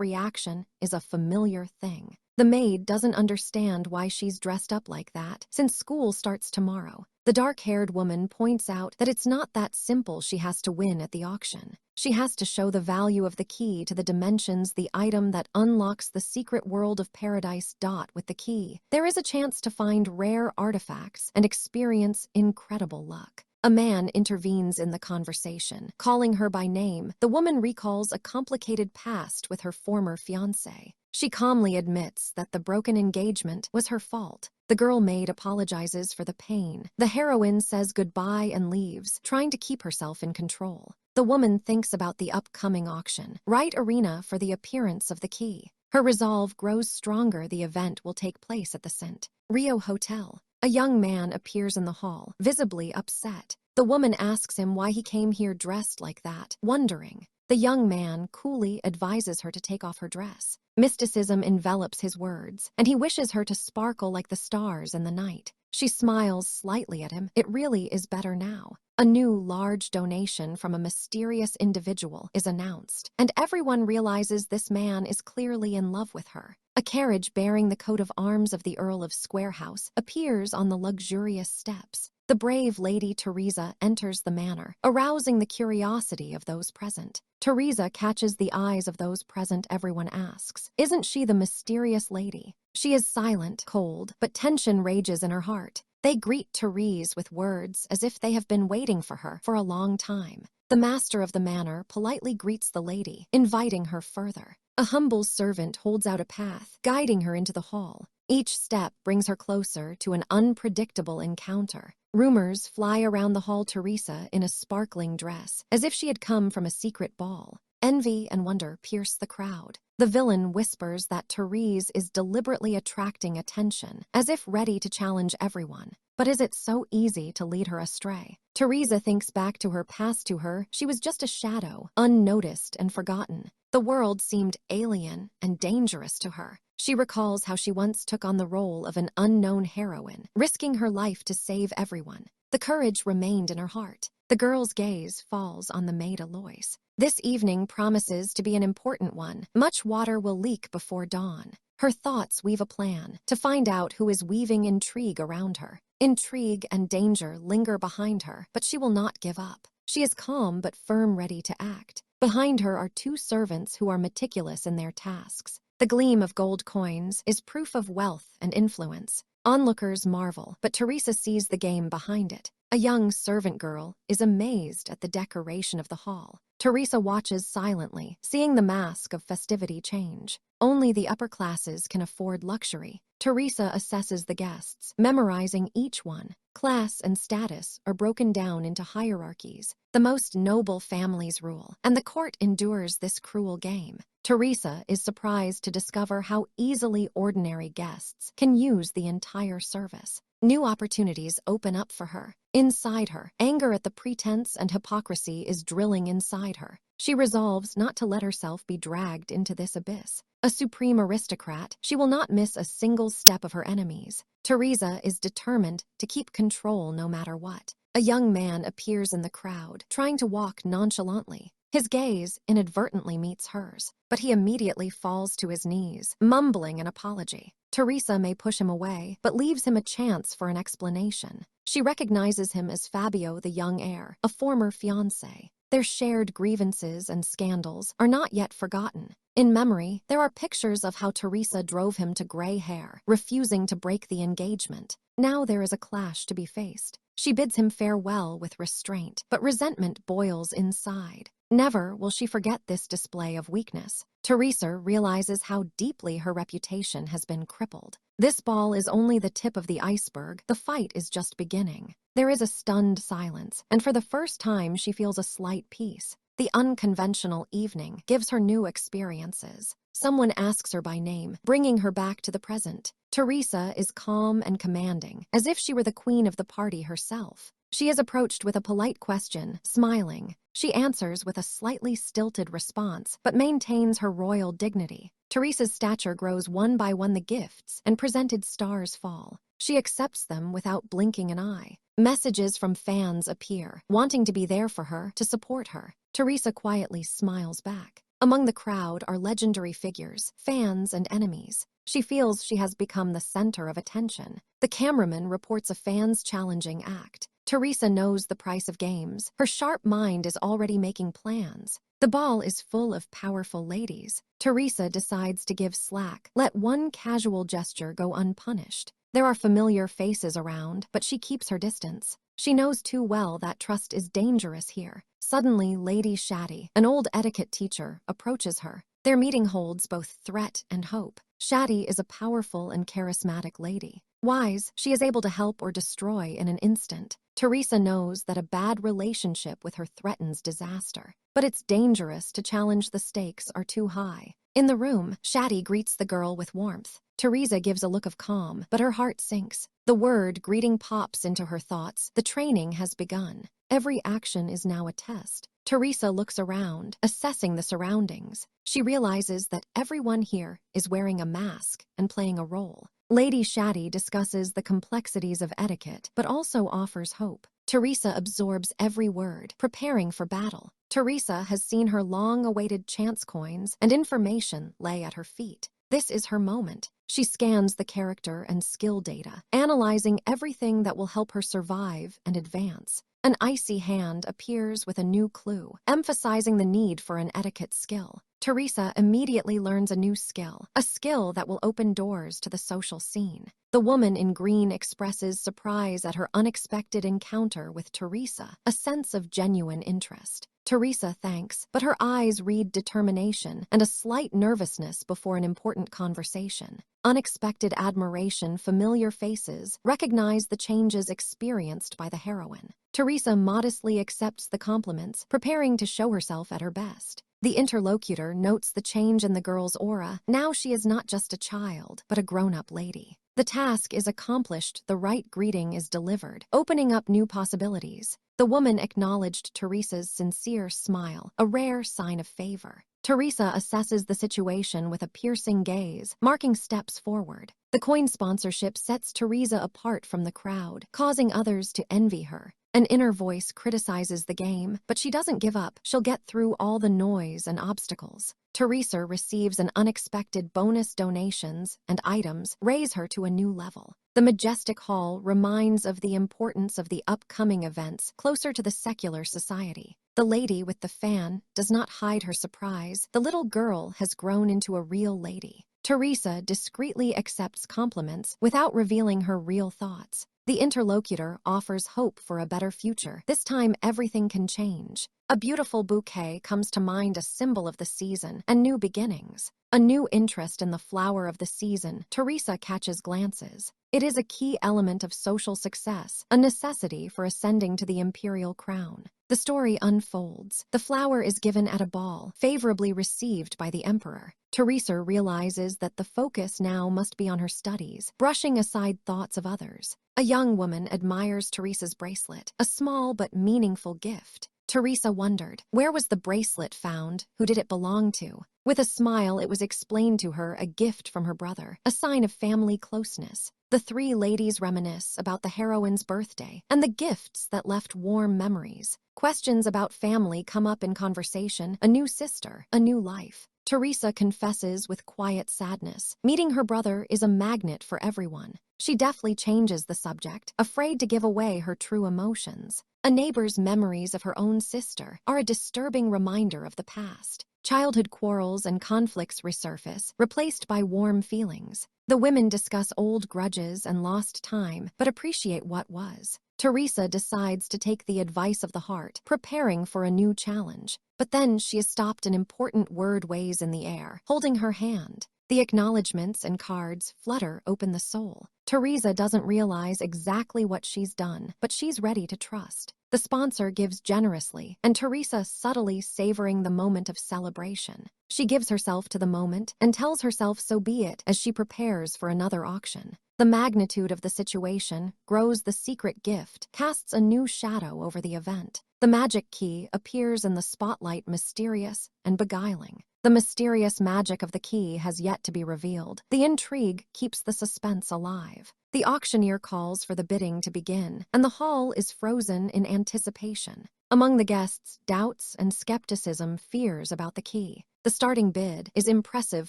A: reaction is a familiar thing. The maid doesn't understand why she's dressed up like that, since school starts tomorrow. The dark-haired woman points out that it's not that simple she has to win at the auction. She has to show the value of the key to the dimensions, the item that unlocks the secret world of paradise. With the key, there is a chance to find rare artifacts and experience incredible luck. A man intervenes in the conversation, calling her by name. The woman recalls a complicated past with her former fiancé. She calmly admits that the broken engagement was her fault. The girl maid apologizes for the pain. The heroine says goodbye and leaves, trying to keep herself in control. The woman thinks about the upcoming auction, right arena for the appearance of the key. Her resolve grows stronger. The event will take place at the St. Rio Hotel. A young man appears in the hall, visibly upset. The woman asks him why he came here dressed like that, wondering. The young man coolly advises her to take off her dress. Mysticism envelops his words, and he wishes her to sparkle like the stars in the night. She smiles slightly at him. It really is better now. A new large donation from a mysterious individual is announced, and everyone realizes this man is clearly in love with her. A carriage bearing the coat of arms of the Earl of Squarehouse appears on the luxurious steps. The brave Lady Teresa enters the manor, arousing the curiosity of those present. Teresa catches the eyes of those present. Everyone asks, "Isn't she the mysterious lady?" She is silent, cold, but tension rages in her heart. They greet Terese with words as if they have been waiting for her for a long time. The master of the manor politely greets the lady, inviting her further. A humble servant holds out a path, guiding her into the hall. Each step brings her closer to an unpredictable encounter. Rumors fly around the hall. Teresa in a sparkling dress, as if she had come from a secret ball. Envy and wonder pierce the crowd. The villain whispers that Terese is deliberately attracting attention, as if ready to challenge everyone. But is it so easy to lead her astray? Teresa thinks back to her past. To her, she was just a shadow, unnoticed and forgotten. The world seemed alien and dangerous to her. She recalls how she once took on the role of an unknown heroine, risking her life to save everyone. The courage remained in her heart. The girl's gaze falls on the maid Alois. This evening promises to be an important one. Much water will leak before dawn. Her thoughts weave a plan to find out who is weaving intrigue around her. Intrigue and danger linger behind her, but she will not give up. She is calm but firm, ready to act. Behind her are two servants who are meticulous in their tasks. The gleam of gold coins is proof of wealth and influence. Onlookers marvel, but Teresa sees the game behind it. A young servant girl is amazed at the decoration of the hall. Teresa watches silently, seeing the mask of festivity change. Only the upper classes can afford luxury. Teresa assesses the guests, memorizing each one. Class and status are broken down into hierarchies. The most noble families rule, and the court endures this cruel game. Teresa is surprised to discover how easily ordinary guests can use the entire service. New opportunities open up for her. Inside her, anger at the pretense and hypocrisy is drilling inside her. She resolves not to let herself be dragged into this abyss. A supreme aristocrat, she will not miss a single step of her enemies. Teresa is determined to keep control no matter what. A young man appears in the crowd, trying to walk nonchalantly. His gaze inadvertently meets hers, but he immediately falls to his knees, mumbling an apology. Teresa may push him away, but leaves him a chance for an explanation. She recognizes him as Fabio, the young heir, a former fiancé. Their shared grievances and scandals are not yet forgotten. In memory, there are pictures of how Teresa drove him to gray hair, refusing to break the engagement. Now there is a clash to be faced. She bids him farewell with restraint, but resentment boils inside. Never will she forget this display of weakness. Teresa realizes how deeply her reputation has been crippled. This ball is only the tip of the iceberg. The fight is just beginning. There is a stunned silence, and for the first time she feels a slight peace. The unconventional evening gives her new experiences. Someone asks her by name, bringing her back to the present. Teresa is calm and commanding, as if she were the queen of the party herself. She is approached with a polite question, smiling. She answers with a slightly stilted response, but maintains her royal dignity. Teresa's stature grows one by one. The gifts and presented stars fall. She accepts them without blinking an eye. Messages from fans appear, wanting to be there for her, to support her. Teresa quietly smiles back. Among the crowd are legendary figures, fans and enemies. She feels she has become the center of attention. The cameraman reports a fan's challenging act. Teresa knows the price of games. Her sharp mind is already making plans. The ball is full of powerful ladies. Teresa decides to give slack, let one casual gesture go unpunished. There are familiar faces around, but she keeps her distance. She knows too well that trust is dangerous here. Suddenly, Lady Shaddy, an old etiquette teacher, approaches her. Their meeting holds both threat and hope. Shaddy is a powerful and charismatic lady. Wise, she is able to help or destroy in an instant. Teresa knows that a bad relationship with her threatens disaster. But it's dangerous to challenge. The stakes are too high. In the room, Shaddy greets the girl with warmth. Teresa gives a look of calm, but her heart sinks. The word greeting pops into her thoughts. The training has begun. Every action is now a test. Teresa looks around, assessing the surroundings. She realizes that everyone here is wearing a mask and playing a role. Lady Shaddy discusses the complexities of etiquette, but also offers hope. Teresa absorbs every word, preparing for battle. Teresa has seen her long-awaited chance coins, and information lay at her feet. This is her moment. She scans the character and skill data, analyzing everything that will help her survive and advance. An icy hand appears with a new clue, emphasizing the need for an etiquette skill. Teresa immediately learns a new skill, a skill that will open doors to the social scene. The woman in green expresses surprise at her unexpected encounter with Teresa, a sense of genuine interest. Teresa thanks, but her eyes read determination and a slight nervousness before an important conversation. Unexpected admiration, familiar faces recognize the changes experienced by the heroine. Teresa modestly accepts the compliments, preparing to show herself at her best. The interlocutor notes the change in the girl's aura. Now she is not just a child, but a grown-up lady. The task is accomplished, the right greeting is delivered, opening up new possibilities. The woman acknowledged Teresa's sincere smile, a rare sign of favor. Teresa assesses the situation with a piercing gaze, marking steps forward. The coin sponsorship sets Teresa apart from the crowd, causing others to envy her. An inner voice criticizes the game, but she doesn't give up. She'll get through all the noise and obstacles. Teresa receives an unexpected bonus. Donations and items raise her to a new level. The majestic hall reminds of the importance of the upcoming events closer to the secular society. The lady with the fan does not hide her surprise. The little girl has grown into a real lady. Teresa discreetly accepts compliments without revealing her real thoughts. The interlocutor offers hope for a better future. This time, everything can change. A beautiful bouquet comes to mind, a symbol of the season and new beginnings. A new interest in the flower of the season. Teresa catches glances. It is a key element of social success, a necessity for ascending to the imperial crown. The story unfolds. The flower is given at a ball, favorably received by the emperor. Teresa realizes that the focus now must be on her studies, brushing aside thoughts of others. A young woman admires Teresa's bracelet, a small but meaningful gift. Teresa wondered, where was the bracelet found? Who did it belong to? With a smile, it was explained to her, a gift from her brother, a sign of family closeness. The three ladies reminisce about the heroine's birthday and the gifts that left warm memories. Questions about family come up in conversation, a new sister, a new life. Teresa confesses with quiet sadness. Meeting her brother is a magnet for everyone. She deftly changes the subject, afraid to give away her true emotions. A neighbor's memories of her own sister are a disturbing reminder of the past. Childhood quarrels and conflicts resurface, replaced by warm feelings. The women discuss old grudges and lost time, but appreciate what was. Teresa decides to take the advice of the heart, preparing for a new challenge. But then she is stopped. An important word weighs in the air, holding her hand. The acknowledgments and cards flutter open the soul. Teresa doesn't realize exactly what she's done, but she's ready to trust. The sponsor gives generously, and Teresa subtly savoring the moment of celebration. She gives herself to the moment and tells herself so be it as she prepares for another auction. The magnitude of the situation grows. The secret gift casts a new shadow over the event. The magic key appears in the spotlight, mysterious and beguiling. The mysterious magic of the key has yet to be revealed. The intrigue keeps the suspense alive. The auctioneer calls for the bidding to begin, and the hall is frozen in anticipation. Among the guests, doubts and skepticism, fears about the key. The starting bid is impressive,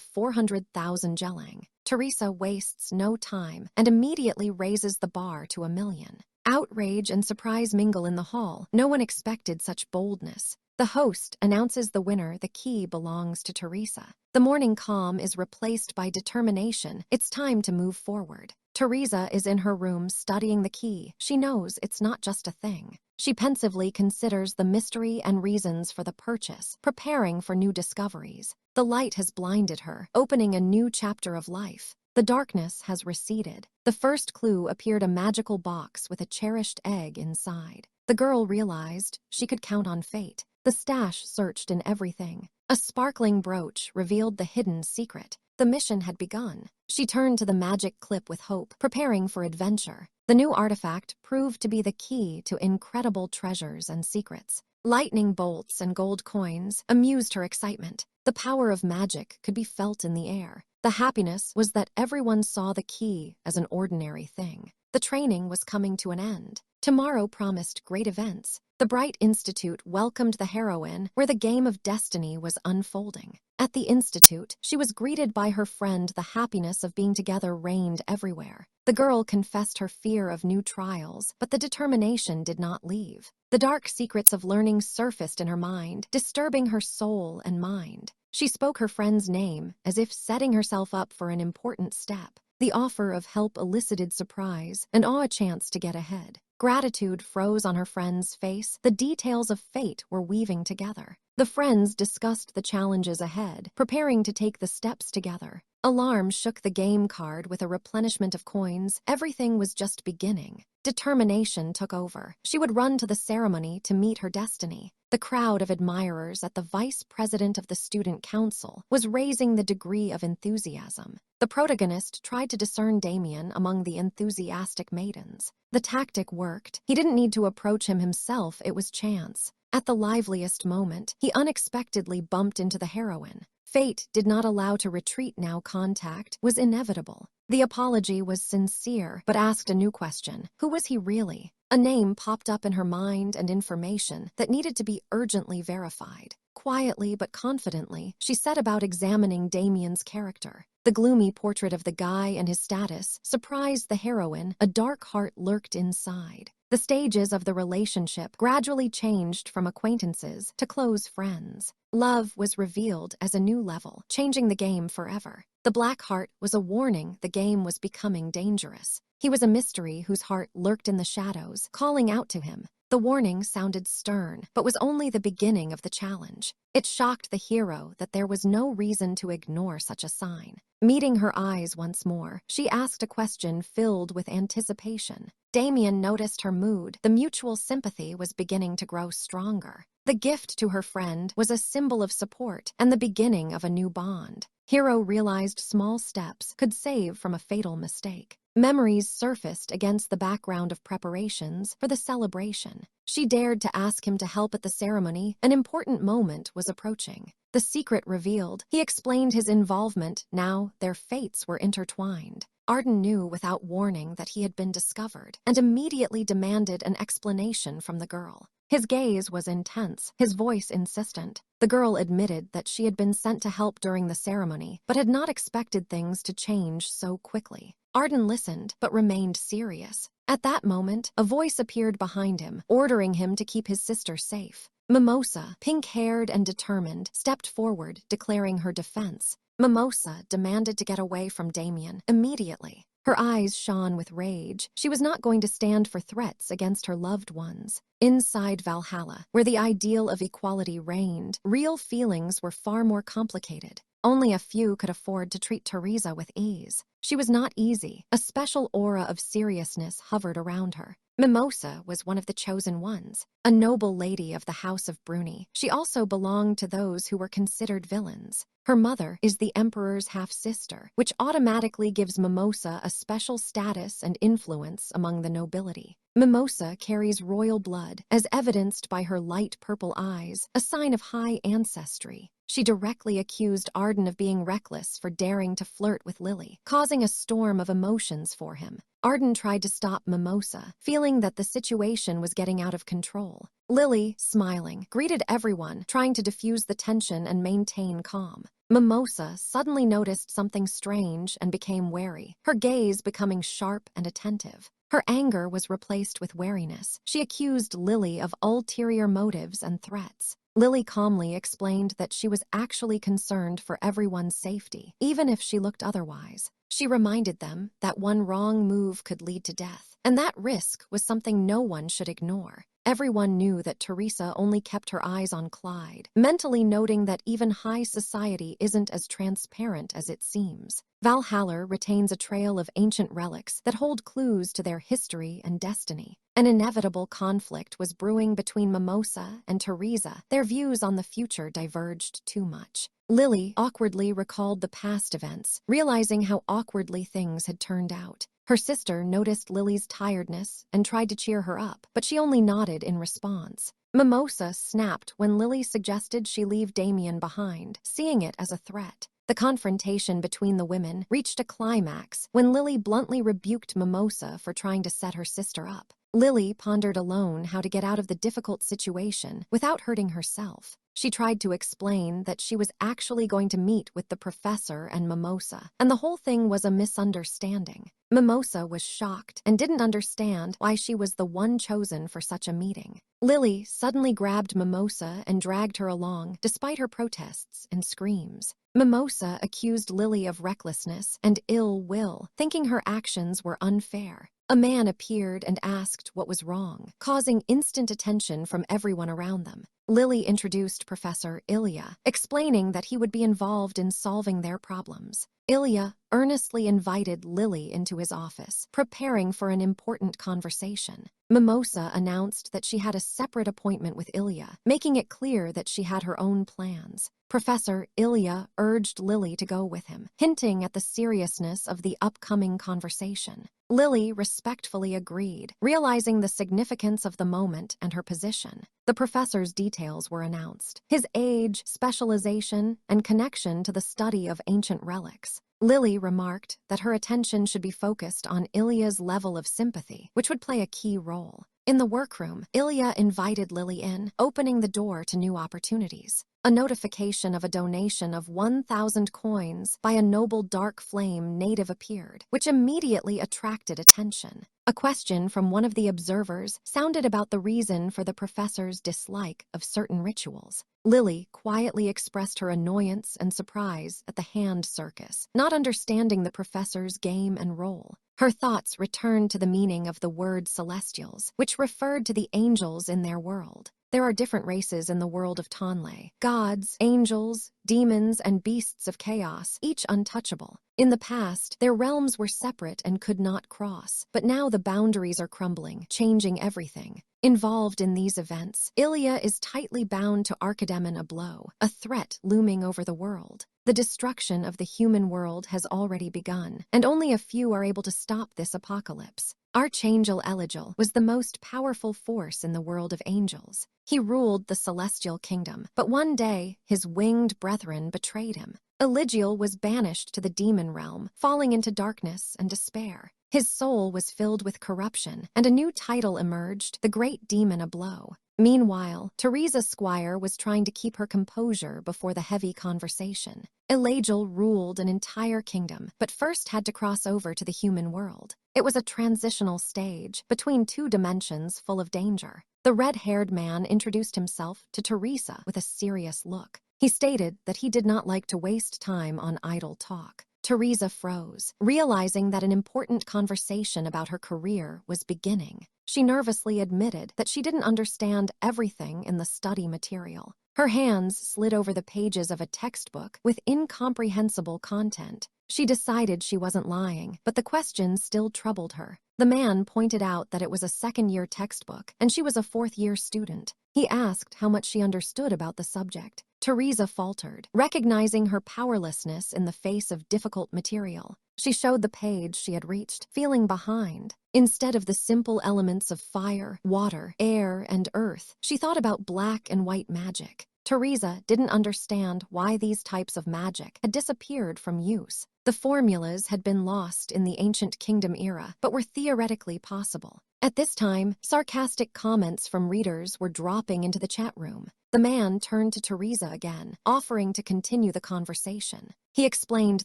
A: 400,000 gelling. Teresa wastes no time and immediately raises the bar to 1 million. Outrage and surprise mingle in the hall. No one expected such boldness. The host announces the winner. The key belongs to Teresa. The morning calm is replaced by determination. It's time to move forward. Teresa is in her room studying the key. She knows it's not just a thing. She pensively considers the mystery and reasons for the purchase, preparing for new discoveries. The light has blinded her, opening a new chapter of life. The darkness has receded. The first clue appeared, a magical box with a cherished egg inside. The girl realized she could count on fate. The stash searched in everything. A sparkling brooch revealed the hidden secret. The mission had begun. She turned to the magic clip with hope, preparing for adventure. The new artifact proved to be the key to incredible treasures and secrets. Lightning bolts and gold coins amused her excitement. The power of magic could be felt in the air. The happiness was that everyone saw the key as an ordinary thing. The training was coming to an end. Tomorrow promised great events. The Bright Institute welcomed the heroine, where the game of destiny was unfolding. At the Institute, she was greeted by her friend. The happiness of being together reigned everywhere. The girl confessed her fear of new trials, but the determination did not leave. The dark secrets of learning surfaced in her mind, disturbing her soul and mind. She spoke her friend's name, as if setting herself up for an important step. The offer of help elicited surprise and a chance to get ahead. Gratitude froze on her friend's face. The details of fate were weaving together. The friends discussed the challenges ahead, preparing to take the steps together. Alarm shook the game card with a replenishment of coins. Everything was just beginning. Determination took over. She would run to the ceremony to meet her destiny. The crowd of admirers at the vice president of the student council was raising the degree of enthusiasm. The protagonist tried to discern Damian among the enthusiastic maidens. The tactic worked. He didn't need to approach him himself, it was chance. At the liveliest moment, he unexpectedly bumped into the heroine. Fate did not allow to retreat now. Contact was inevitable. The apology was sincere, but asked a new question. Who was he really? A name popped up in her mind and information that needed to be urgently verified. Quietly but confidently, she set about examining Damian's character. The gloomy portrait of the guy and his status surprised the heroine. A dark heart lurked inside. The stages of the relationship gradually changed from acquaintances to close friends. Love was revealed as a new level, changing the game forever. The black heart was a warning the game was becoming dangerous. He was a mystery whose heart lurked in the shadows, calling out to him. The warning sounded stern, but was only the beginning of the challenge. It shocked the hero that there was no reason to ignore such a sign. Meeting her eyes once more, she asked a question filled with anticipation. Damian noticed her mood. The mutual sympathy was beginning to grow stronger. The gift to her friend was a symbol of support and the beginning of a new bond. Hero realized small steps could save from a fatal mistake. Memories surfaced against the background of preparations for the celebration. She dared to ask him to help at the ceremony. An important moment was approaching. The secret revealed, he explained his involvement. Now their fates were intertwined. Arden knew without warning that he had been discovered and immediately demanded an explanation from the girl. His gaze was intense, his voice insistent. The girl admitted that she had been sent to help during the ceremony, but had not expected things to change so quickly. Arden listened, but remained serious. At that moment, a voice appeared behind him, ordering him to keep his sister safe. Mimosa, pink-haired and determined, stepped forward, declaring her defense. Mimosa demanded to get away from Damian immediately. Her eyes shone with rage. She was not going to stand for threats against her loved ones. Inside Valhalla, where the ideal of equality reigned, real feelings were far more complicated. Only a few could afford to treat Teresa with ease. She was not easy. A special aura of seriousness hovered around her. Mimosa was one of the chosen ones, a noble lady of the House of Bruni. She also belonged to those who were considered villains. Her mother is the Emperor's half-sister, which automatically gives Mimosa a special status and influence among the nobility. Mimosa carries royal blood, as evidenced by her light purple eyes, a sign of high ancestry. She directly accused Arden of being reckless for daring to flirt with Lily, causing a storm of emotions for him. Arden tried to stop Mimosa, feeling that the situation was getting out of control. Lily, smiling, greeted everyone, trying to diffuse the tension and maintain calm. Mimosa suddenly noticed something strange and became wary, her gaze becoming sharp and attentive. Her anger was replaced with wariness. She accused Lily of ulterior motives and threats. Lily calmly explained that she was actually concerned for everyone's safety, even if she looked otherwise. She reminded them that one wrong move could lead to death, and that risk was something no one should ignore. Everyone knew that Teresa only kept her eyes on Clyde, mentally noting that even high society isn't as transparent as it seems. Valhalla retains a trail of ancient relics that hold clues to their history and destiny. An inevitable conflict was brewing between Mimosa and Teresa. Their views on the future diverged too much. Lily awkwardly recalled the past events, realizing how awkwardly things had turned out. Her sister noticed Lily's tiredness and tried to cheer her up, but she only nodded in response. Mimosa snapped when Lily suggested she leave Damian behind, seeing it as a threat. The confrontation between the women reached a climax when Lily bluntly rebuked Mimosa for trying to set her sister up. Lily pondered alone how to get out of the difficult situation without hurting herself. She tried to explain that she was actually going to meet with the professor and Mimosa, and the whole thing was a misunderstanding. Mimosa was shocked and didn't understand why she was the one chosen for such a meeting. Lily suddenly grabbed Mimosa and dragged her along, despite her protests and screams. Mimosa accused Lily of recklessness and ill will, thinking her actions were unfair. A man appeared and asked what was wrong, causing instant attention from everyone around them. Lily introduced Professor Ilia, explaining that he would be involved in solving their problems. Ilia earnestly invited Lily into his office, preparing for an important conversation. Mimosa announced that she had a separate appointment with Ilia, making it clear that she had her own plans. Professor Ilia urged Lily to go with him, hinting at the seriousness of the upcoming conversation. Lily respectfully agreed, realizing the significance of the moment and her position. The professor's details were announced: his age, specialization, and connection to the study of ancient relics. Lily remarked that her attention should be focused on Ilia's level of sympathy, which would play a key role. In the workroom, Ilia invited Lily in, opening the door to new opportunities. A notification of a donation of 1,000 coins by a noble dark flame native appeared, which immediately attracted attention. A question from one of the observers sounded about the reason for the professor's dislike of certain rituals. Lily quietly expressed her annoyance and surprise at the hand circus, not understanding the professor's game and role. Her thoughts returned to the meaning of the word celestials, which referred to the angels in their world. There are different races in the world of Tonle: gods, angels, demons, and beasts of chaos, each untouchable. In the past, their realms were separate and could not cross, but now the boundaries are crumbling, changing everything. Involved in these events, Ilia is tightly bound to Archidemon Ablow, a threat looming over the world. The destruction of the human world has already begun, and only a few are able to stop this apocalypse. Archangel Eligil was the most powerful force in the world of angels. He ruled the celestial kingdom, but one day his winged brethren betrayed him. Eligil was banished to the demon realm, falling into darkness and despair. His soul was filled with corruption, and a new title emerged, the Great Demon Ablow. Meanwhile, Teresa Squire was trying to keep her composure before the heavy conversation. Eligil ruled an entire kingdom, but first had to cross over to the human world. It was a transitional stage between two dimensions full of danger. The red-haired man introduced himself to Teresa with a serious look. He stated that he did not like to waste time on idle talk. Teresa froze, realizing that an important conversation about her career was beginning. She nervously admitted that she didn't understand everything in the study material. Her hands slid over the pages of a textbook with incomprehensible content. She decided she wasn't lying, but the questions still troubled her. The man pointed out that it was a second-year textbook, and she was a fourth-year student. He asked how much she understood about the subject. Teresa faltered, recognizing her powerlessness in the face of difficult material. She showed the page she had reached, feeling behind. Instead of the simple elements of fire, water, air, and earth, she thought about black and white magic. Teresa didn't understand why these types of magic had disappeared from use. The formulas had been lost in the ancient kingdom era, but were theoretically possible. At this time, sarcastic comments from readers were dropping into the chat room. The man turned to Teresa again, offering to continue the conversation. He explained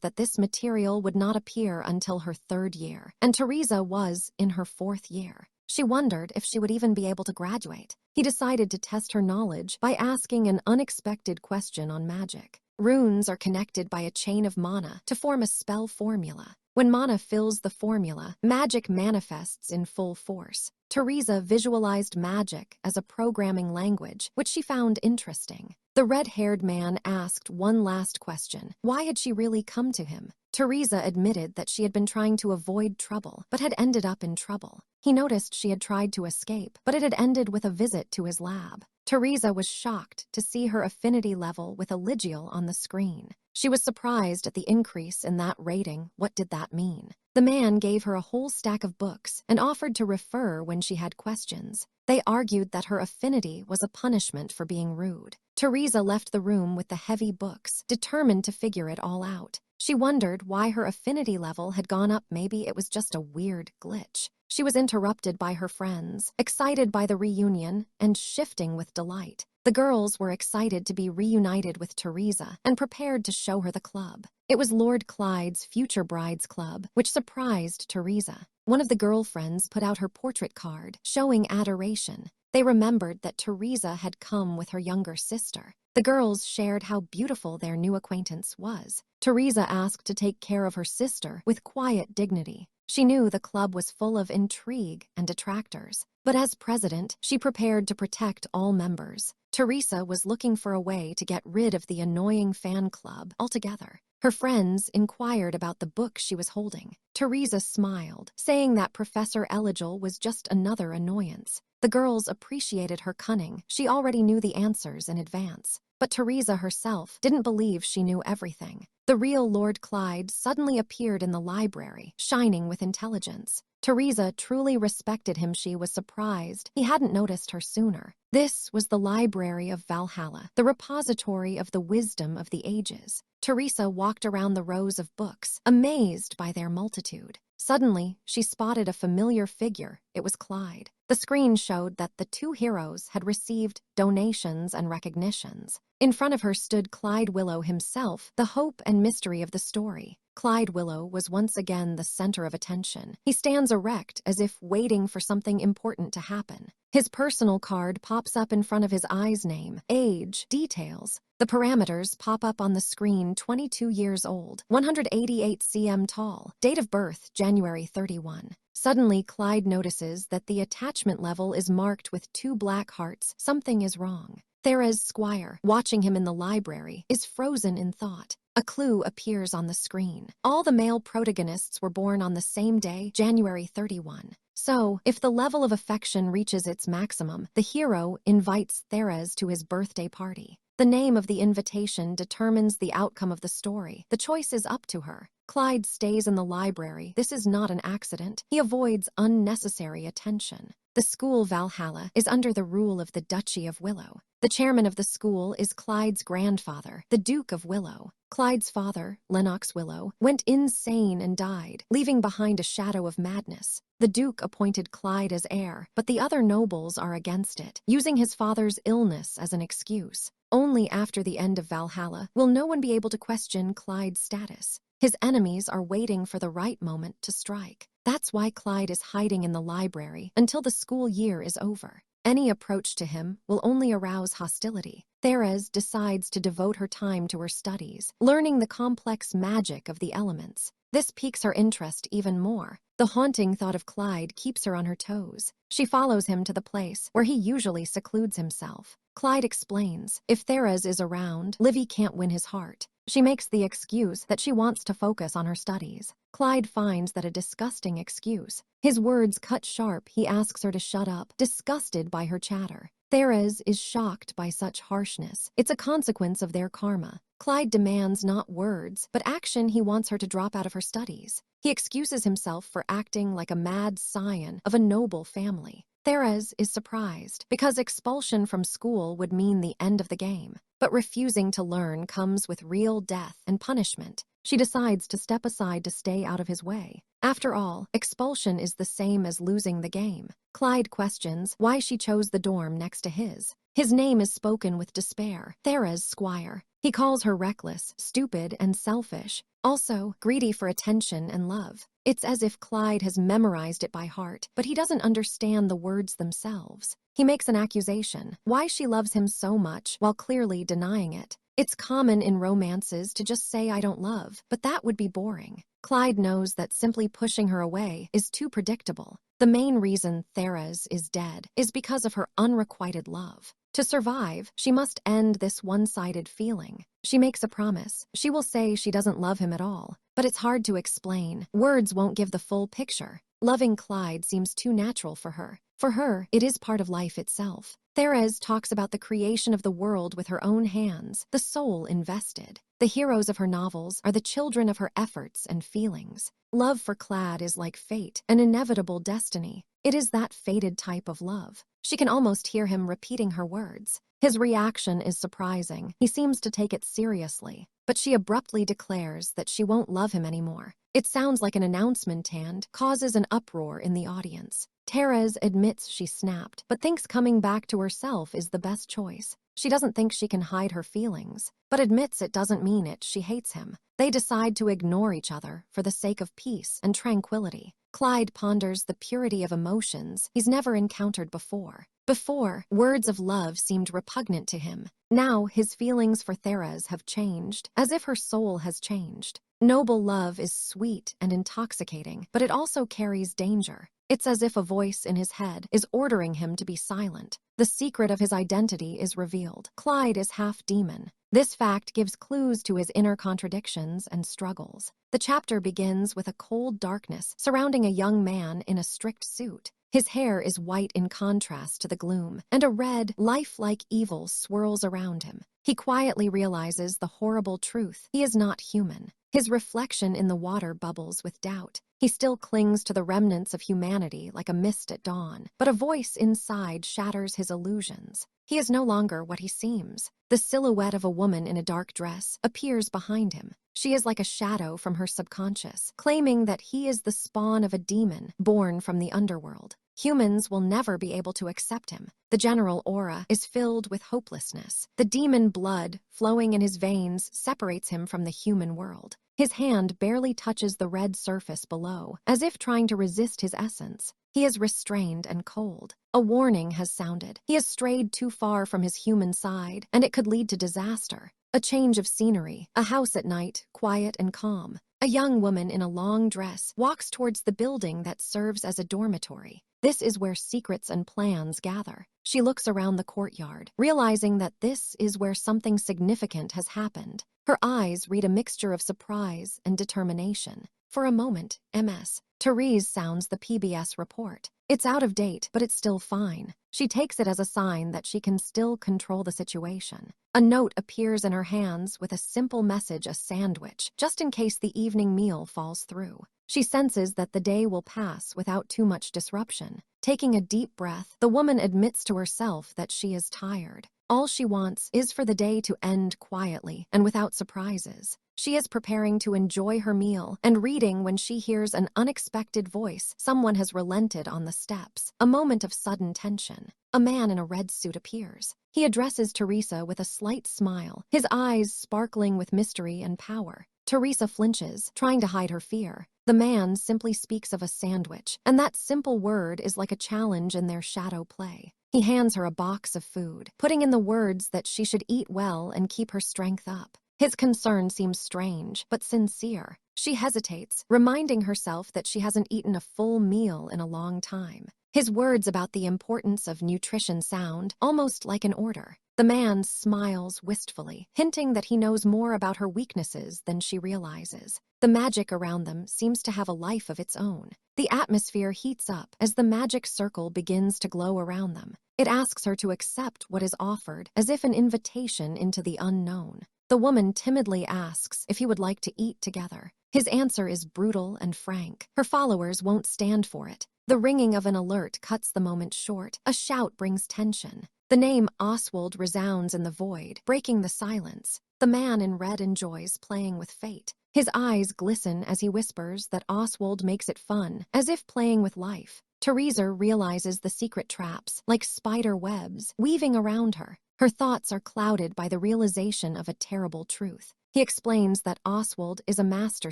A: that this material would not appear until her third year, and Teresa was in her fourth year. She wondered if she would even be able to graduate. He decided to test her knowledge by asking an unexpected question on magic. Runes are connected by a chain of mana to form a spell formula. When mana fills the formula, magic manifests in full force. Teresa visualized magic as a programming language, which she found interesting. The red-haired man asked one last question. Why had she really come to him? Teresa admitted that she had been trying to avoid trouble, but had ended up in trouble. He noticed she had tried to escape, but it had ended with a visit to his lab. Teresa was shocked to see her affinity level with Eligil on the screen. She was surprised at the increase in that rating. What did that mean? The man gave her a whole stack of books and offered to refer when she had questions. They argued that her affinity was a punishment for being rude. Teresa left the room with the heavy books, determined to figure it all out. She wondered why her affinity level had gone up. Maybe it was just a weird glitch. She was interrupted by her friends, excited by the reunion and shifting with delight. The girls were excited to be reunited with Teresa and prepared to show her the club. It was Lord Clyde's Future Brides Club, which surprised Teresa. One of the girlfriends put out her portrait card, showing adoration. They remembered that Teresa had come with her younger sister. The girls shared how beautiful their new acquaintance was. Teresa asked to take care of her sister with quiet dignity. She knew the club was full of intrigue and detractors, but as president, she prepared to protect all members. Teresa was looking for a way to get rid of the annoying fan club altogether. Her friends inquired about the book she was holding. Teresa smiled, saying that Professor Eligil was just another annoyance. The girls appreciated her cunning. She already knew the answers in advance. But Teresa herself didn't believe she knew everything. The real Lord Clyde suddenly appeared in the library, shining with intelligence. Teresa truly respected him. She was surprised he hadn't noticed her sooner. This was the Library of Valhalla, the repository of the wisdom of the ages. Teresa walked around the rows of books, amazed by their multitude. Suddenly, she spotted a familiar figure. It was Clyde. The screen showed that the two heroes had received donations and recognitions. In front of her stood Clyde Willow himself, the hope and mystery of the story. Clyde Willow was once again the center of attention. He stands erect as if waiting for something important to happen. His personal card pops up in front of his eyes, name, age, details. The parameters pop up on the screen: 22 years old, 188 cm tall, date of birth January 31. Suddenly, Clyde notices that the attachment level is marked with 2 black hearts. Something is wrong. Tereze Squire, watching him in the library, is frozen in thought. A clue appears on the screen. All the male protagonists were born on the same day, January 31. So, if the level of affection reaches its maximum, the hero invites Tereze to his birthday party. The name of the invitation determines the outcome of the story. The choice is up to her. Clyde stays in the library. This is not an accident. He avoids unnecessary attention. The school Valhalla is under the rule of the Duchy of Willow. The chairman of the school is Clyde's grandfather, the Duke of Willow. Clyde's father, Lennox Willow, went insane and died, leaving behind a shadow of madness. The Duke appointed Clyde as heir, but the other nobles are against it, using his father's illness as an excuse. Only after the end of Valhalla will no one be able to question Clyde's status. His enemies are waiting for the right moment to strike. That's why Clyde is hiding in the library until the school year is over. Any approach to him will only arouse hostility. Tereze decides to devote her time to her studies, learning the complex magic of the elements. This piques her interest even more. The haunting thought of Clyde keeps her on her toes. She follows him to the place where he usually secludes himself. Clyde explains, if Tereze is around, Libby can't win his heart. She makes the excuse that she wants to focus on her studies. Clyde finds that a disgusting excuse. His words cut sharp. He asks her to shut up, disgusted by her chatter. Tereze is shocked by such harshness. It's a consequence of their karma. Clyde demands not words, but action. He wants her to drop out of her studies. He excuses himself for acting like a mad scion of a noble family. Tereze is surprised, because expulsion from school would mean the end of the game. But refusing to learn comes with real death and punishment. She decides to step aside to stay out of his way. After all, expulsion is the same as losing the game. Clyde questions why she chose the dorm next to his. His name is spoken with despair, Tereze Squire. He calls her reckless, stupid, and selfish, also greedy for attention and love. It's as if Clyde has memorized it by heart, but he doesn't understand the words themselves. He makes an accusation, why she loves him so much, while clearly denying it. It's common in romances to just say I don't love, but that would be boring. Clyde knows that simply pushing her away is too predictable. The main reason Tereze is dead is because of her unrequited love. To survive, she must end this one-sided feeling. She makes a promise. She will say she doesn't love him at all, but it's hard to explain. Words won't give the full picture. Loving Clyde seems too natural for her. For her, it is part of life itself. Tereze talks about the creation of the world with her own hands, the soul invested. The heroes of her novels are the children of her efforts and feelings. Love for Clyde is like fate, an inevitable destiny. It is that fated type of love. She can almost hear him repeating her words. His reaction is surprising. He seems to take it seriously. But she abruptly declares that she won't love him anymore. It sounds like an announcement and causes an uproar in the audience. Tereze admits she snapped, but thinks coming back to herself is the best choice. She doesn't think she can hide her feelings, but admits it doesn't mean she hates him. They decide to ignore each other for the sake of peace and tranquility. Clyde ponders the purity of emotions he's never encountered before. Before, words of love seemed repugnant to him. Now, his feelings for Tereze have changed, as if her soul has changed. Noble love is sweet and intoxicating, but it also carries danger. It's as if a voice in his head is ordering him to be silent. The secret of his identity is revealed. Clyde is half demon. This fact gives clues to his inner contradictions and struggles. The chapter begins with a cold darkness surrounding a young man in a strict suit. His hair is white in contrast to the gloom, and a red, lifelike evil swirls around him. He quietly realizes the horrible truth. He is not human. His reflection in the water bubbles with doubt. He still clings to the remnants of humanity like a mist at dawn, but a voice inside shatters his illusions. He is no longer what he seems. The silhouette of a woman in a dark dress appears behind him. She is like a shadow from her subconscious, claiming that he is the spawn of a demon born from the underworld. Humans will never be able to accept him. The general aura is filled with hopelessness. The demon blood flowing in his veins separates him from the human world. His hand barely touches the red surface below, as if trying to resist his essence. He is restrained and cold. A warning has sounded. He has strayed too far from his human side, and it could lead to disaster. A change of scenery, a house at night, quiet and calm. A young woman in a long dress walks towards the building that serves as a dormitory. This is where secrets and plans gather. She looks around the courtyard, realizing that this is where something significant has happened. Her eyes read a mixture of surprise and determination. For a moment, Ms. Tereze sounds the PBS report. It's out of date, but it's still fine. She takes it as a sign that she can still control the situation. A note appears in her hands with a simple message, a sandwich, just in case the evening meal falls through. She senses that the day will pass without too much disruption. Taking a deep breath, the woman admits to herself that she is tired. All she wants is for the day to end quietly and without surprises. She is preparing to enjoy her meal and reading when she hears an unexpected voice. Someone has relented on the steps. A moment of sudden tension. A man in a red suit appears. He addresses Teresa with a slight smile, his eyes sparkling with mystery and power. Teresa flinches, trying to hide her fear. The man simply speaks of a sandwich, and that simple word is like a challenge in their shadow play. He hands her a box of food, putting in the words that she should eat well and keep her strength up. His concern seems strange, but sincere. She hesitates, reminding herself that she hasn't eaten a full meal in a long time. His words about the importance of nutrition sound almost like an order. The man smiles wistfully, hinting that he knows more about her weaknesses than she realizes. The magic around them seems to have a life of its own. The atmosphere heats up as the magic circle begins to glow around them. It asks her to accept what is offered, as if an invitation into the unknown. The woman timidly asks if he would like to eat together. His answer is brutal and frank. Her followers won't stand for it. The ringing of an alert cuts the moment short. A shout brings tension. The name Oswald resounds in the void, breaking the silence. The man in red enjoys playing with fate. His eyes glisten as he whispers that Oswald makes it fun, as if playing with life. Teresa realizes the secret traps, like spider webs, weaving around her. Her thoughts are clouded by the realization of a terrible truth. He explains that Oswald is a master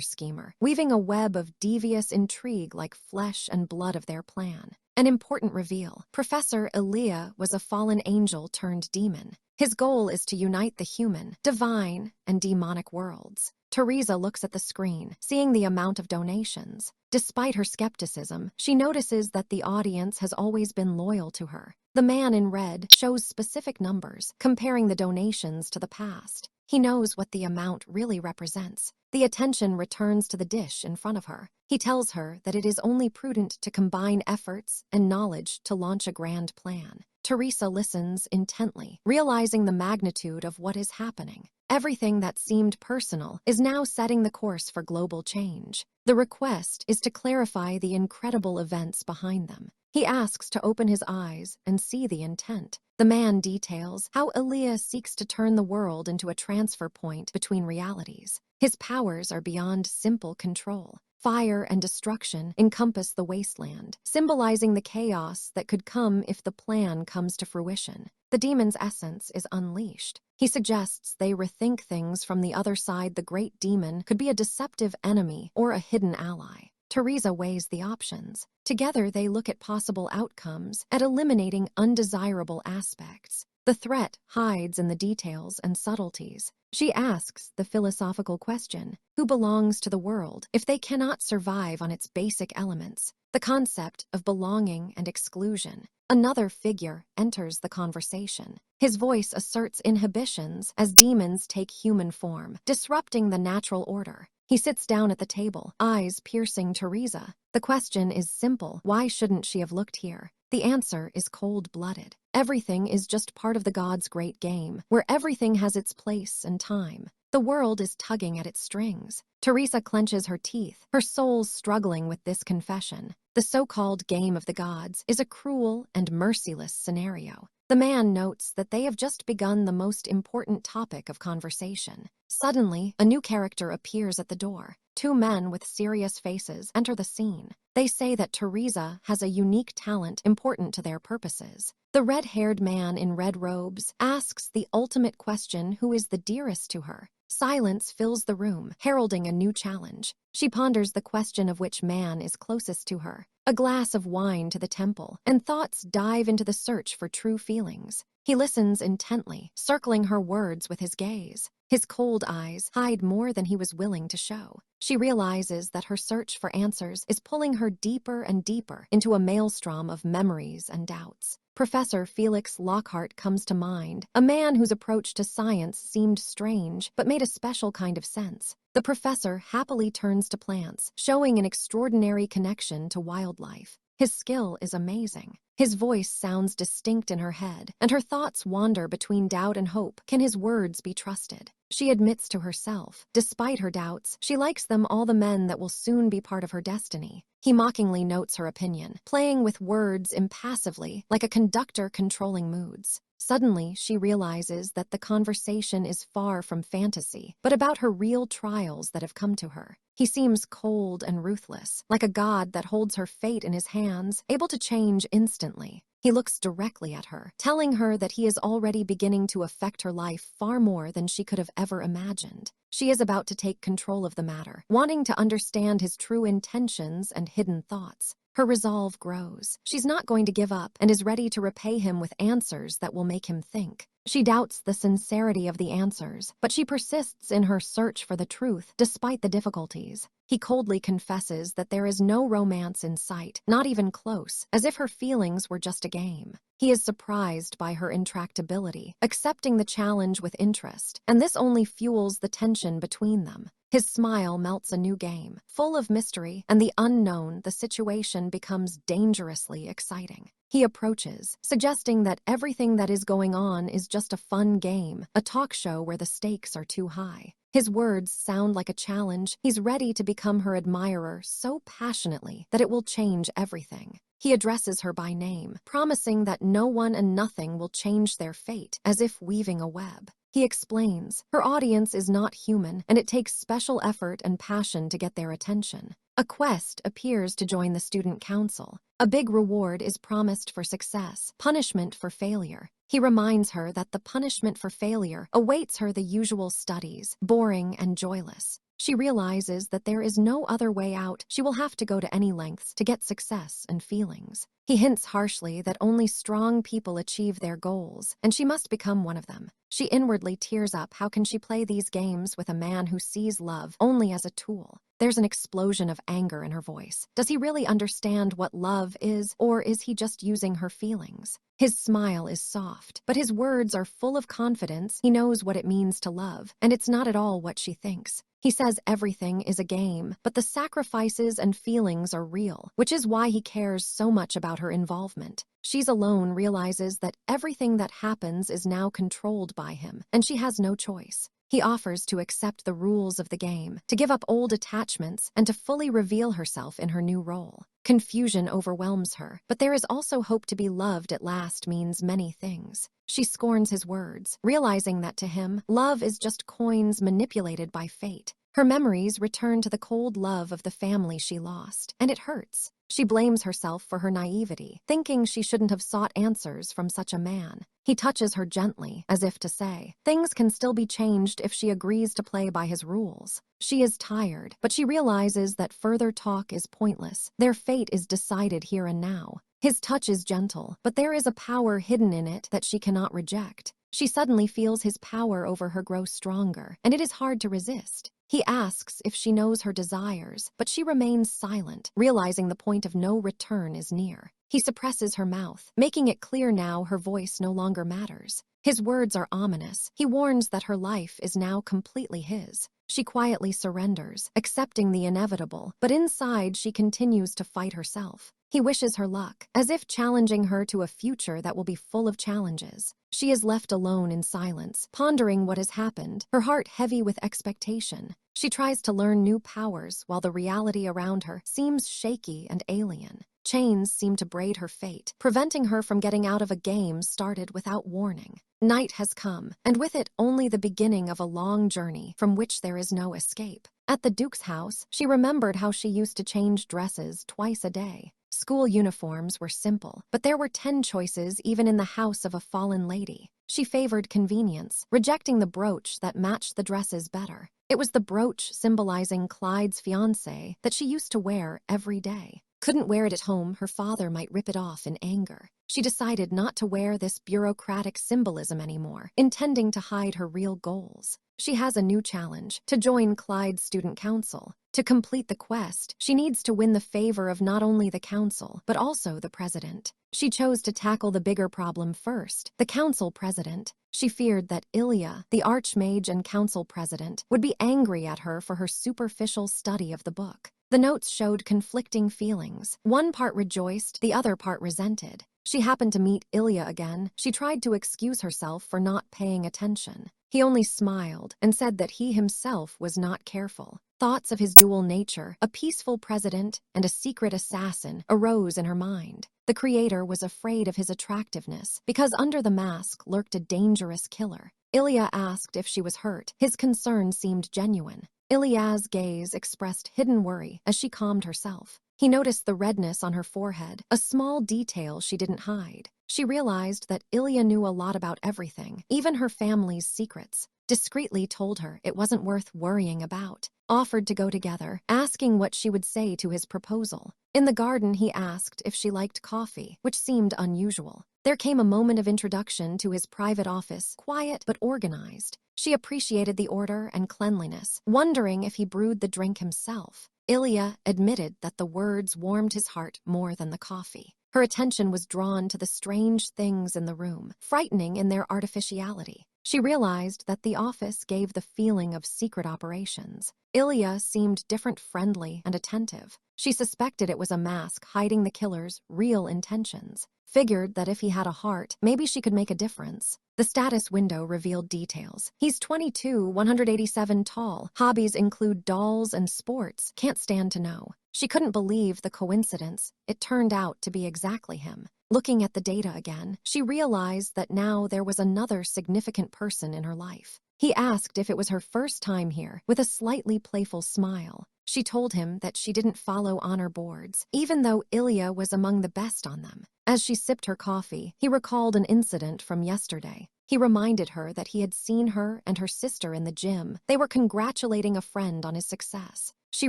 A: schemer, weaving a web of devious intrigue like flesh and blood of their plan. An important reveal. Professor Ilia was a fallen angel turned demon. His goal is to unite the human, divine, and demonic worlds. Teresa looks at the screen, seeing the amount of donations. Despite her skepticism, she notices that the audience has always been loyal to her. The man in red shows specific numbers, comparing the donations to the past. He knows what the amount really represents. The attention returns to the dish in front of her. He tells her that it is only prudent to combine efforts and knowledge to launch a grand plan. Teresa listens intently, realizing the magnitude of what is happening. Everything that seemed personal is now setting the course for global change. The request is to clarify the incredible events behind them. He asks to open his eyes and see the intent. The man details how Ilia seeks to turn the world into a transfer point between realities. His powers are beyond simple control. Fire and destruction encompass the wasteland, symbolizing the chaos that could come if the plan comes to fruition. The demon's essence is unleashed. He suggests they rethink things from the other side. The great demon could be a deceptive enemy or a hidden ally. Teresa weighs the options. Together, they look at possible outcomes, at eliminating undesirable aspects. The threat hides in the details and subtleties. She asks the philosophical question, who belongs to the world if they cannot survive on its basic elements? The concept of belonging and exclusion. Another figure enters the conversation. His voice asserts inhibitions as demons take human form, disrupting the natural order. He sits down at the table, eyes piercing Teresa. The question is simple. Why shouldn't she have looked here? The answer is cold-blooded. Everything is just part of the gods' great game, where everything has its place and time. The world is tugging at its strings. Teresa clenches her teeth, her soul struggling with this confession. The so-called game of the gods is a cruel and merciless scenario. The man notes that they have just begun the most important topic of conversation. Suddenly, a new character appears at the door. Two men with serious faces enter the scene. They say that Teresa has a unique talent important to their purposes. The red-haired man in red robes asks the ultimate question: who is the dearest to her? Silence fills the room, heralding a new challenge. She ponders the question of which man is closest to her. A glass of wine to the temple, and thoughts dive into the search for true feelings. He listens intently, circling her words with his gaze. His cold eyes hide more than he was willing to show. She realizes that her search for answers is pulling her deeper and deeper into a maelstrom of memories and doubts. Professor Felix Lockhart comes to mind, a man whose approach to science seemed strange but made a special kind of sense. The professor happily turns to plants, showing an extraordinary connection to wildlife. His skill is amazing. His voice sounds distinct in her head, and her thoughts wander between doubt and hope. Can his words be trusted? She admits to herself, despite her doubts, she likes them all, the men that will soon be part of her destiny. He mockingly notes her opinion, playing with words impassively, like a conductor controlling moods. Suddenly, she realizes that the conversation is far from fantasy, but about her real trials that have come to her. He seems cold and ruthless, like a god that holds her fate in his hands, able to change instantly. He looks directly at her, telling her that he is already beginning to affect her life far more than she could have ever imagined. She is about to take control of the matter, wanting to understand his true intentions and hidden thoughts. Her resolve grows. She's not going to give up and is ready to repay him with answers that will make him think. She doubts the sincerity of the answers, but she persists in her search for the truth despite the difficulties. He coldly confesses that there is no romance in sight, not even close, as if her feelings were just a game. He is surprised by her intractability, accepting the challenge with interest, and this only fuels the tension between them. His smile melts a new game. Full of mystery and the unknown, the situation becomes dangerously exciting. He approaches, suggesting that everything that is going on is just a fun game, a talk show where the stakes are too high. His words sound like a challenge. He's ready to become her admirer so passionately that it will change everything. He addresses her by name, promising that no one and nothing will change their fate, as if weaving a web. He explains, her audience is not human, and it takes special effort and passion to get their attention. A quest appears to join the student council. A big reward is promised for success, punishment for failure. He reminds her that the punishment for failure awaits her the usual studies, boring and joyless. She realizes that there is no other way out. She will have to go to any lengths to get success and feelings. He hints harshly that only strong people achieve their goals, and she must become one of them. She inwardly tears up. How can she play these games with a man who sees love only as a tool? There's an explosion of anger in her voice. Does he really understand what love is, or is he just using her feelings? His smile is soft, but his words are full of confidence. He knows what it means to love, and it's not at all what she thinks. He says everything is a game, but the sacrifices and feelings are real, which is why he cares so much about her involvement. She's alone, realizes that everything that happens is now controlled by him, and she has no choice. He offers to accept the rules of the game, to give up old attachments, and to fully reveal herself in her new role. Confusion overwhelms her, but there is also hope. To be loved at last means many things. She scorns his words, realizing that to him, love is just coins manipulated by fate. Her memories return to the cold love of the family she lost, and it hurts. She blames herself for her naivety, thinking she shouldn't have sought answers from such a man. He touches her gently, as if to say, things can still be changed if she agrees to play by his rules. She is tired, but she realizes that further talk is pointless. Their fate is decided here and now. His touch is gentle, but there is a power hidden in it that she cannot reject. She suddenly feels his power over her grow stronger, and it is hard to resist. He asks if she knows her desires, but she remains silent, realizing the point of no return is near. He suppresses her mouth, making it clear now her voice no longer matters. His words are ominous. He warns that her life is now completely his. She quietly surrenders, accepting the inevitable, but inside she continues to fight herself. He wishes her luck, as if challenging her to a future that will be full of challenges. She is left alone in silence, pondering what has happened, her heart heavy with expectation. She tries to learn new powers while the reality around her seems shaky and alien. Chains seemed to braid her fate, preventing her from getting out of a game started without warning. Night has come, and with it only the beginning of a long journey from which there is no escape. At the Duke's house, she remembered how she used to change dresses twice a day. School uniforms were simple, but there were 10 choices even in the house of a fallen lady. She favored convenience, rejecting the brooch that matched the dresses better. It was the brooch symbolizing Clyde's fiancé that she used to wear every day. Couldn't wear it at home, her father might rip it off in anger. She decided not to wear this bureaucratic symbolism anymore, intending to hide her real goals. She has a new challenge: to join Clyde's student council. To complete the quest, she needs to win the favor of not only the council, but also the president. She chose to tackle the bigger problem first, the council president. She feared that Ilia, the archmage and council president, would be angry at her for her superficial study of the book. The notes showed conflicting feelings. One part rejoiced, the other part resented. She happened to meet Ilia again. She tried to excuse herself for not paying attention. He only smiled and said that he himself was not careful. Thoughts of his dual nature, a peaceful president and a secret assassin, arose in her mind. The creator was afraid of his attractiveness because under the mask lurked a dangerous killer. Ilia asked if she was hurt. His concern seemed genuine. Ilia's gaze expressed hidden worry as she calmed herself. He noticed the redness on her forehead, a small detail she didn't hide. She realized that Ilia knew a lot about everything, even her family's secrets. Discreetly told her it wasn't worth worrying about. Offered to go together, asking what she would say to his proposal. In the garden, he asked if she liked coffee, which seemed unusual. There came a moment of introduction to his private office, quiet but organized. She appreciated the order and cleanliness, wondering if he brewed the drink himself. Ilia admitted that the words warmed his heart more than the coffee. Her attention was drawn to the strange things in the room, frightening in their artificiality. She realized that the office gave the feeling of secret operations. Ilia seemed different, friendly, and attentive. She suspected it was a mask hiding the killer's real intentions. Figured that if he had a heart, maybe she could make a difference. The status window revealed details. He's 22, 187 tall. Hobbies include dolls and sports. Can't stand to know. She couldn't believe the coincidence. It turned out to be exactly him. Looking at the data again, she realized that now there was another significant person in her life. He asked if it was her first time here, with a slightly playful smile. She told him that she didn't follow honor boards, even though Ilia was among the best on them. As she sipped her coffee, he recalled an incident from yesterday. He reminded her that he had seen her and her sister in the gym. They were congratulating a friend on his success. She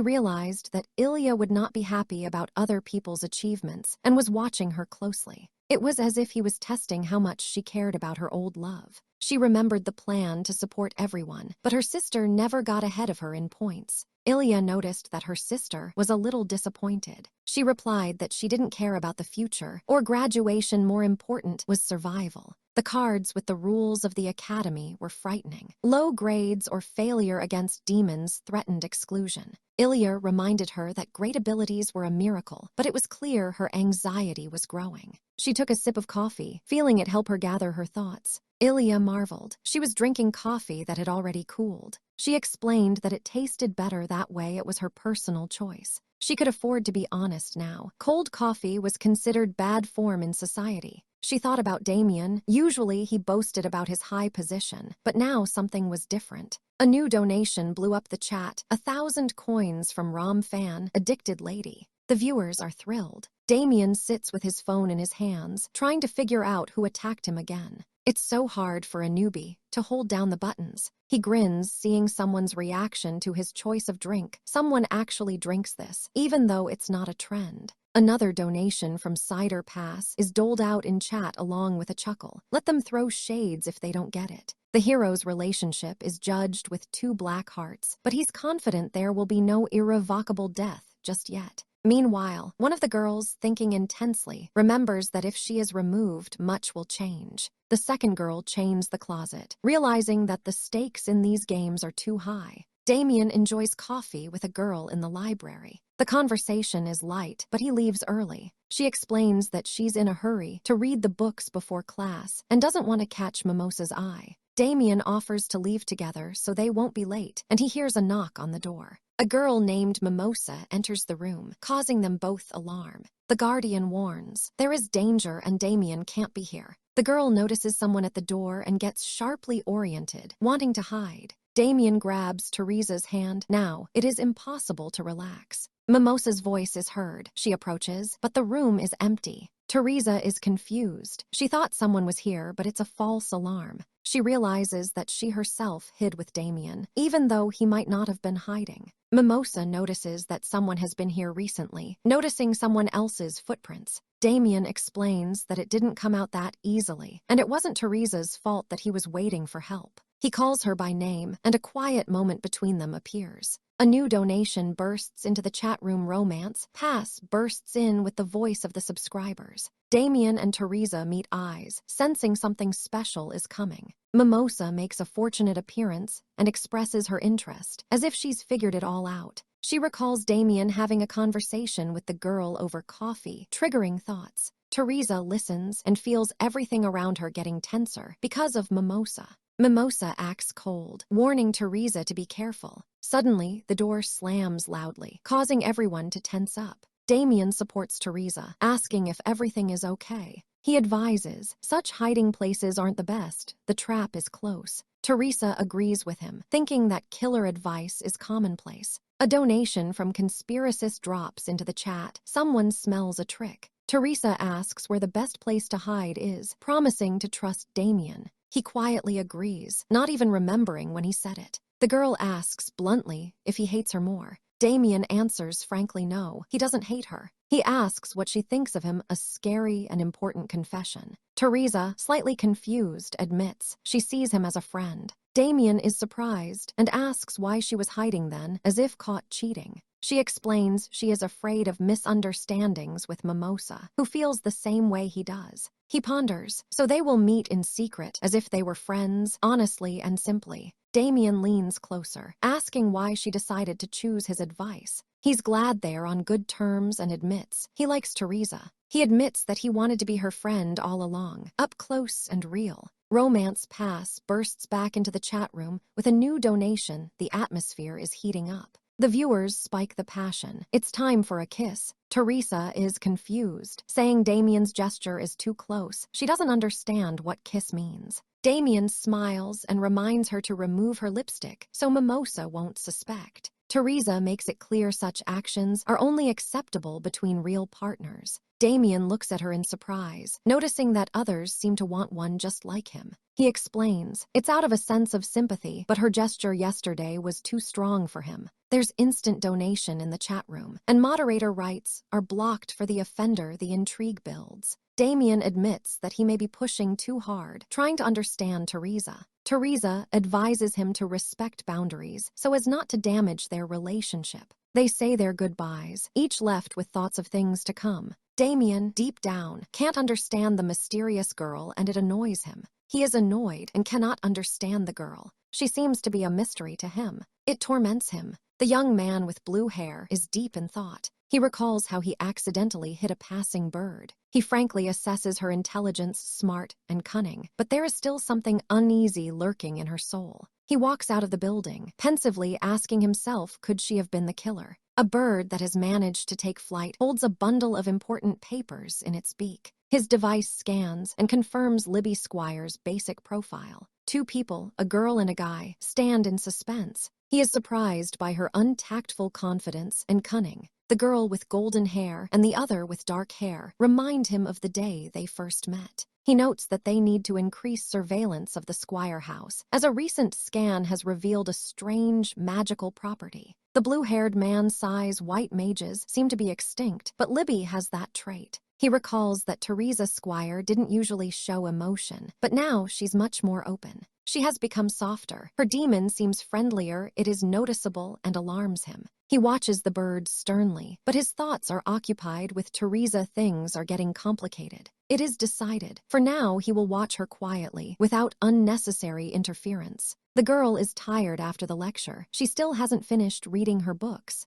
A: realized that Ilia would not be happy about other people's achievements and was watching her closely. It was as if he was testing how much she cared about her old love. She remembered the plan to support everyone, but her sister never got ahead of her in points. Ilia noticed that her sister was a little disappointed. She replied that she didn't care about the future or graduation. More important was survival. The cards with the rules of the academy were frightening. Low grades or failure against demons threatened exclusion. Ilia reminded her that great abilities were a miracle, but it was clear her anxiety was growing. She took a sip of coffee, feeling it help her gather her thoughts. Ilia marveled. She was drinking coffee that had already cooled. She explained that it tasted better that way. It was her personal choice. She could afford to be honest now. Cold coffee was considered bad form in society. She thought about Damian. Usually he boasted about his high position, but now something was different. A new donation blew up the chat. 1,000 coins from Rom Fan, Addicted Lady. The viewers are thrilled. Damian sits with his phone in his hands, trying to figure out who attacked him again. It's so hard for a newbie to hold down the buttons. He grins, seeing someone's reaction to his choice of drink. Someone actually drinks this, even though it's not a trend. Another donation from Cider Pass is doled out in chat along with a chuckle. Let them throw shades if they don't get it. The hero's relationship is judged with 2 black hearts, but he's confident there will be no irrevocable death just yet. Meanwhile, one of the girls, thinking intensely, remembers that if she is removed, much will change. The second girl chains the closet, realizing that the stakes in these games are too high. Damian enjoys coffee with a girl in the library. The conversation is light, but he leaves early. She explains that she's in a hurry to read the books before class and doesn't want to catch Mimosa's eye. Damian offers to leave together so they won't be late, and he hears a knock on the door. A girl named Mimosa enters the room, causing them both alarm. The guardian warns, there is danger and Damian can't be here. The girl notices someone at the door and gets sharply oriented, wanting to hide. Damian grabs Teresa's hand. Now, it is impossible to relax. Mimosa's voice is heard. She approaches, but the room is empty. Teresa is confused. She thought someone was here, but it's a false alarm. She realizes that she herself hid with Damian, even though he might not have been hiding. Mimosa notices that someone has been here recently, noticing someone else's footprints. Damian explains that it didn't come out that easily, and it wasn't Teresa's fault that he was waiting for help. He calls her by name, and a quiet moment between them appears. A new donation bursts into the chat room. Romance Pass bursts in with the voice of the subscribers. Damian and Teresa meet eyes, sensing something special is coming. Mimosa makes a fortunate appearance and expresses her interest, as if she's figured it all out. She recalls Damian having a conversation with the girl over coffee, triggering thoughts. Teresa listens and feels everything around her getting tenser because of Mimosa. Mimosa acts cold, warning Teresa to be careful. Suddenly, the door slams loudly, causing everyone to tense up. Damian supports Teresa, asking if everything is okay. He advises, such hiding places aren't the best, the trap is close. Teresa agrees with him, thinking that killer advice is commonplace. A donation from Conspiracist drops into the chat. Someone smells a trick. Teresa asks where the best place to hide is, promising to trust Damian. He quietly agrees, not even remembering when he said it. The girl asks bluntly if he hates her more. Damian answers frankly no, he doesn't hate her. He asks what she thinks of him, a scary and important confession. Teresa, slightly confused, admits she sees him as a friend. Damian is surprised and asks why she was hiding then, as if caught cheating. She explains she is afraid of misunderstandings with Mimosa, who feels the same way he does. He ponders, so they will meet in secret, as if they were friends, honestly and simply. Damian leans closer, asking why she decided to choose his advice. He's glad they're on good terms and admits he likes Teresa. He admits that he wanted to be her friend all along, up close and real. Romance Pass bursts back into the chat room with a new donation. The atmosphere is heating up. The viewers spike the passion. It's time for a kiss. Teresa is confused, saying Damian's gesture is too close. She doesn't understand what kiss means. Damian smiles and reminds her to remove her lipstick so Mimosa won't suspect. Teresa makes it clear such actions are only acceptable between real partners. Damian looks at her in surprise, noticing that others seem to want one just like him. He explains, it's out of a sense of sympathy, but her gesture yesterday was too strong for him. There's instant donation in the chat room, and moderator writes, are blocked for the offender the intrigue builds. Damian admits that he may be pushing too hard, trying to understand Teresa. Teresa advises him to respect boundaries so as not to damage their relationship. They say their goodbyes, each left with thoughts of things to come. Damian, deep down, can't understand the mysterious girl and it annoys him. He is annoyed and cannot understand the girl. She seems to be a mystery to him. It torments him. The young man with blue hair is deep in thought. He recalls how he accidentally hit a passing bird. He frankly assesses her intelligence, smart and cunning, but there is still something uneasy lurking in her soul. He walks out of the building, pensively asking himself, could she have been the killer? A bird that has managed to take flight holds a bundle of important papers in its beak. His device scans and confirms Libby Squire's basic profile. Two people, a girl and a guy, stand in suspense. He is surprised by her untactful confidence and cunning. The girl with golden hair and the other with dark hair remind him of the day they first met. He notes that they need to increase surveillance of the Squire house, as a recent scan has revealed a strange, magical property. The blue-haired man sighs white mages seem to be extinct, but Libby has that trait. He recalls that Teresa Squire didn't usually show emotion, but now she's much more open. She has become softer. Her demon seems friendlier, it is noticeable and alarms him. He watches the bird sternly, but his thoughts are occupied with Teresa. Things are getting complicated. It is decided. For now, he will watch her quietly, without unnecessary interference. The girl is tired after the lecture. She still hasn't finished reading her books.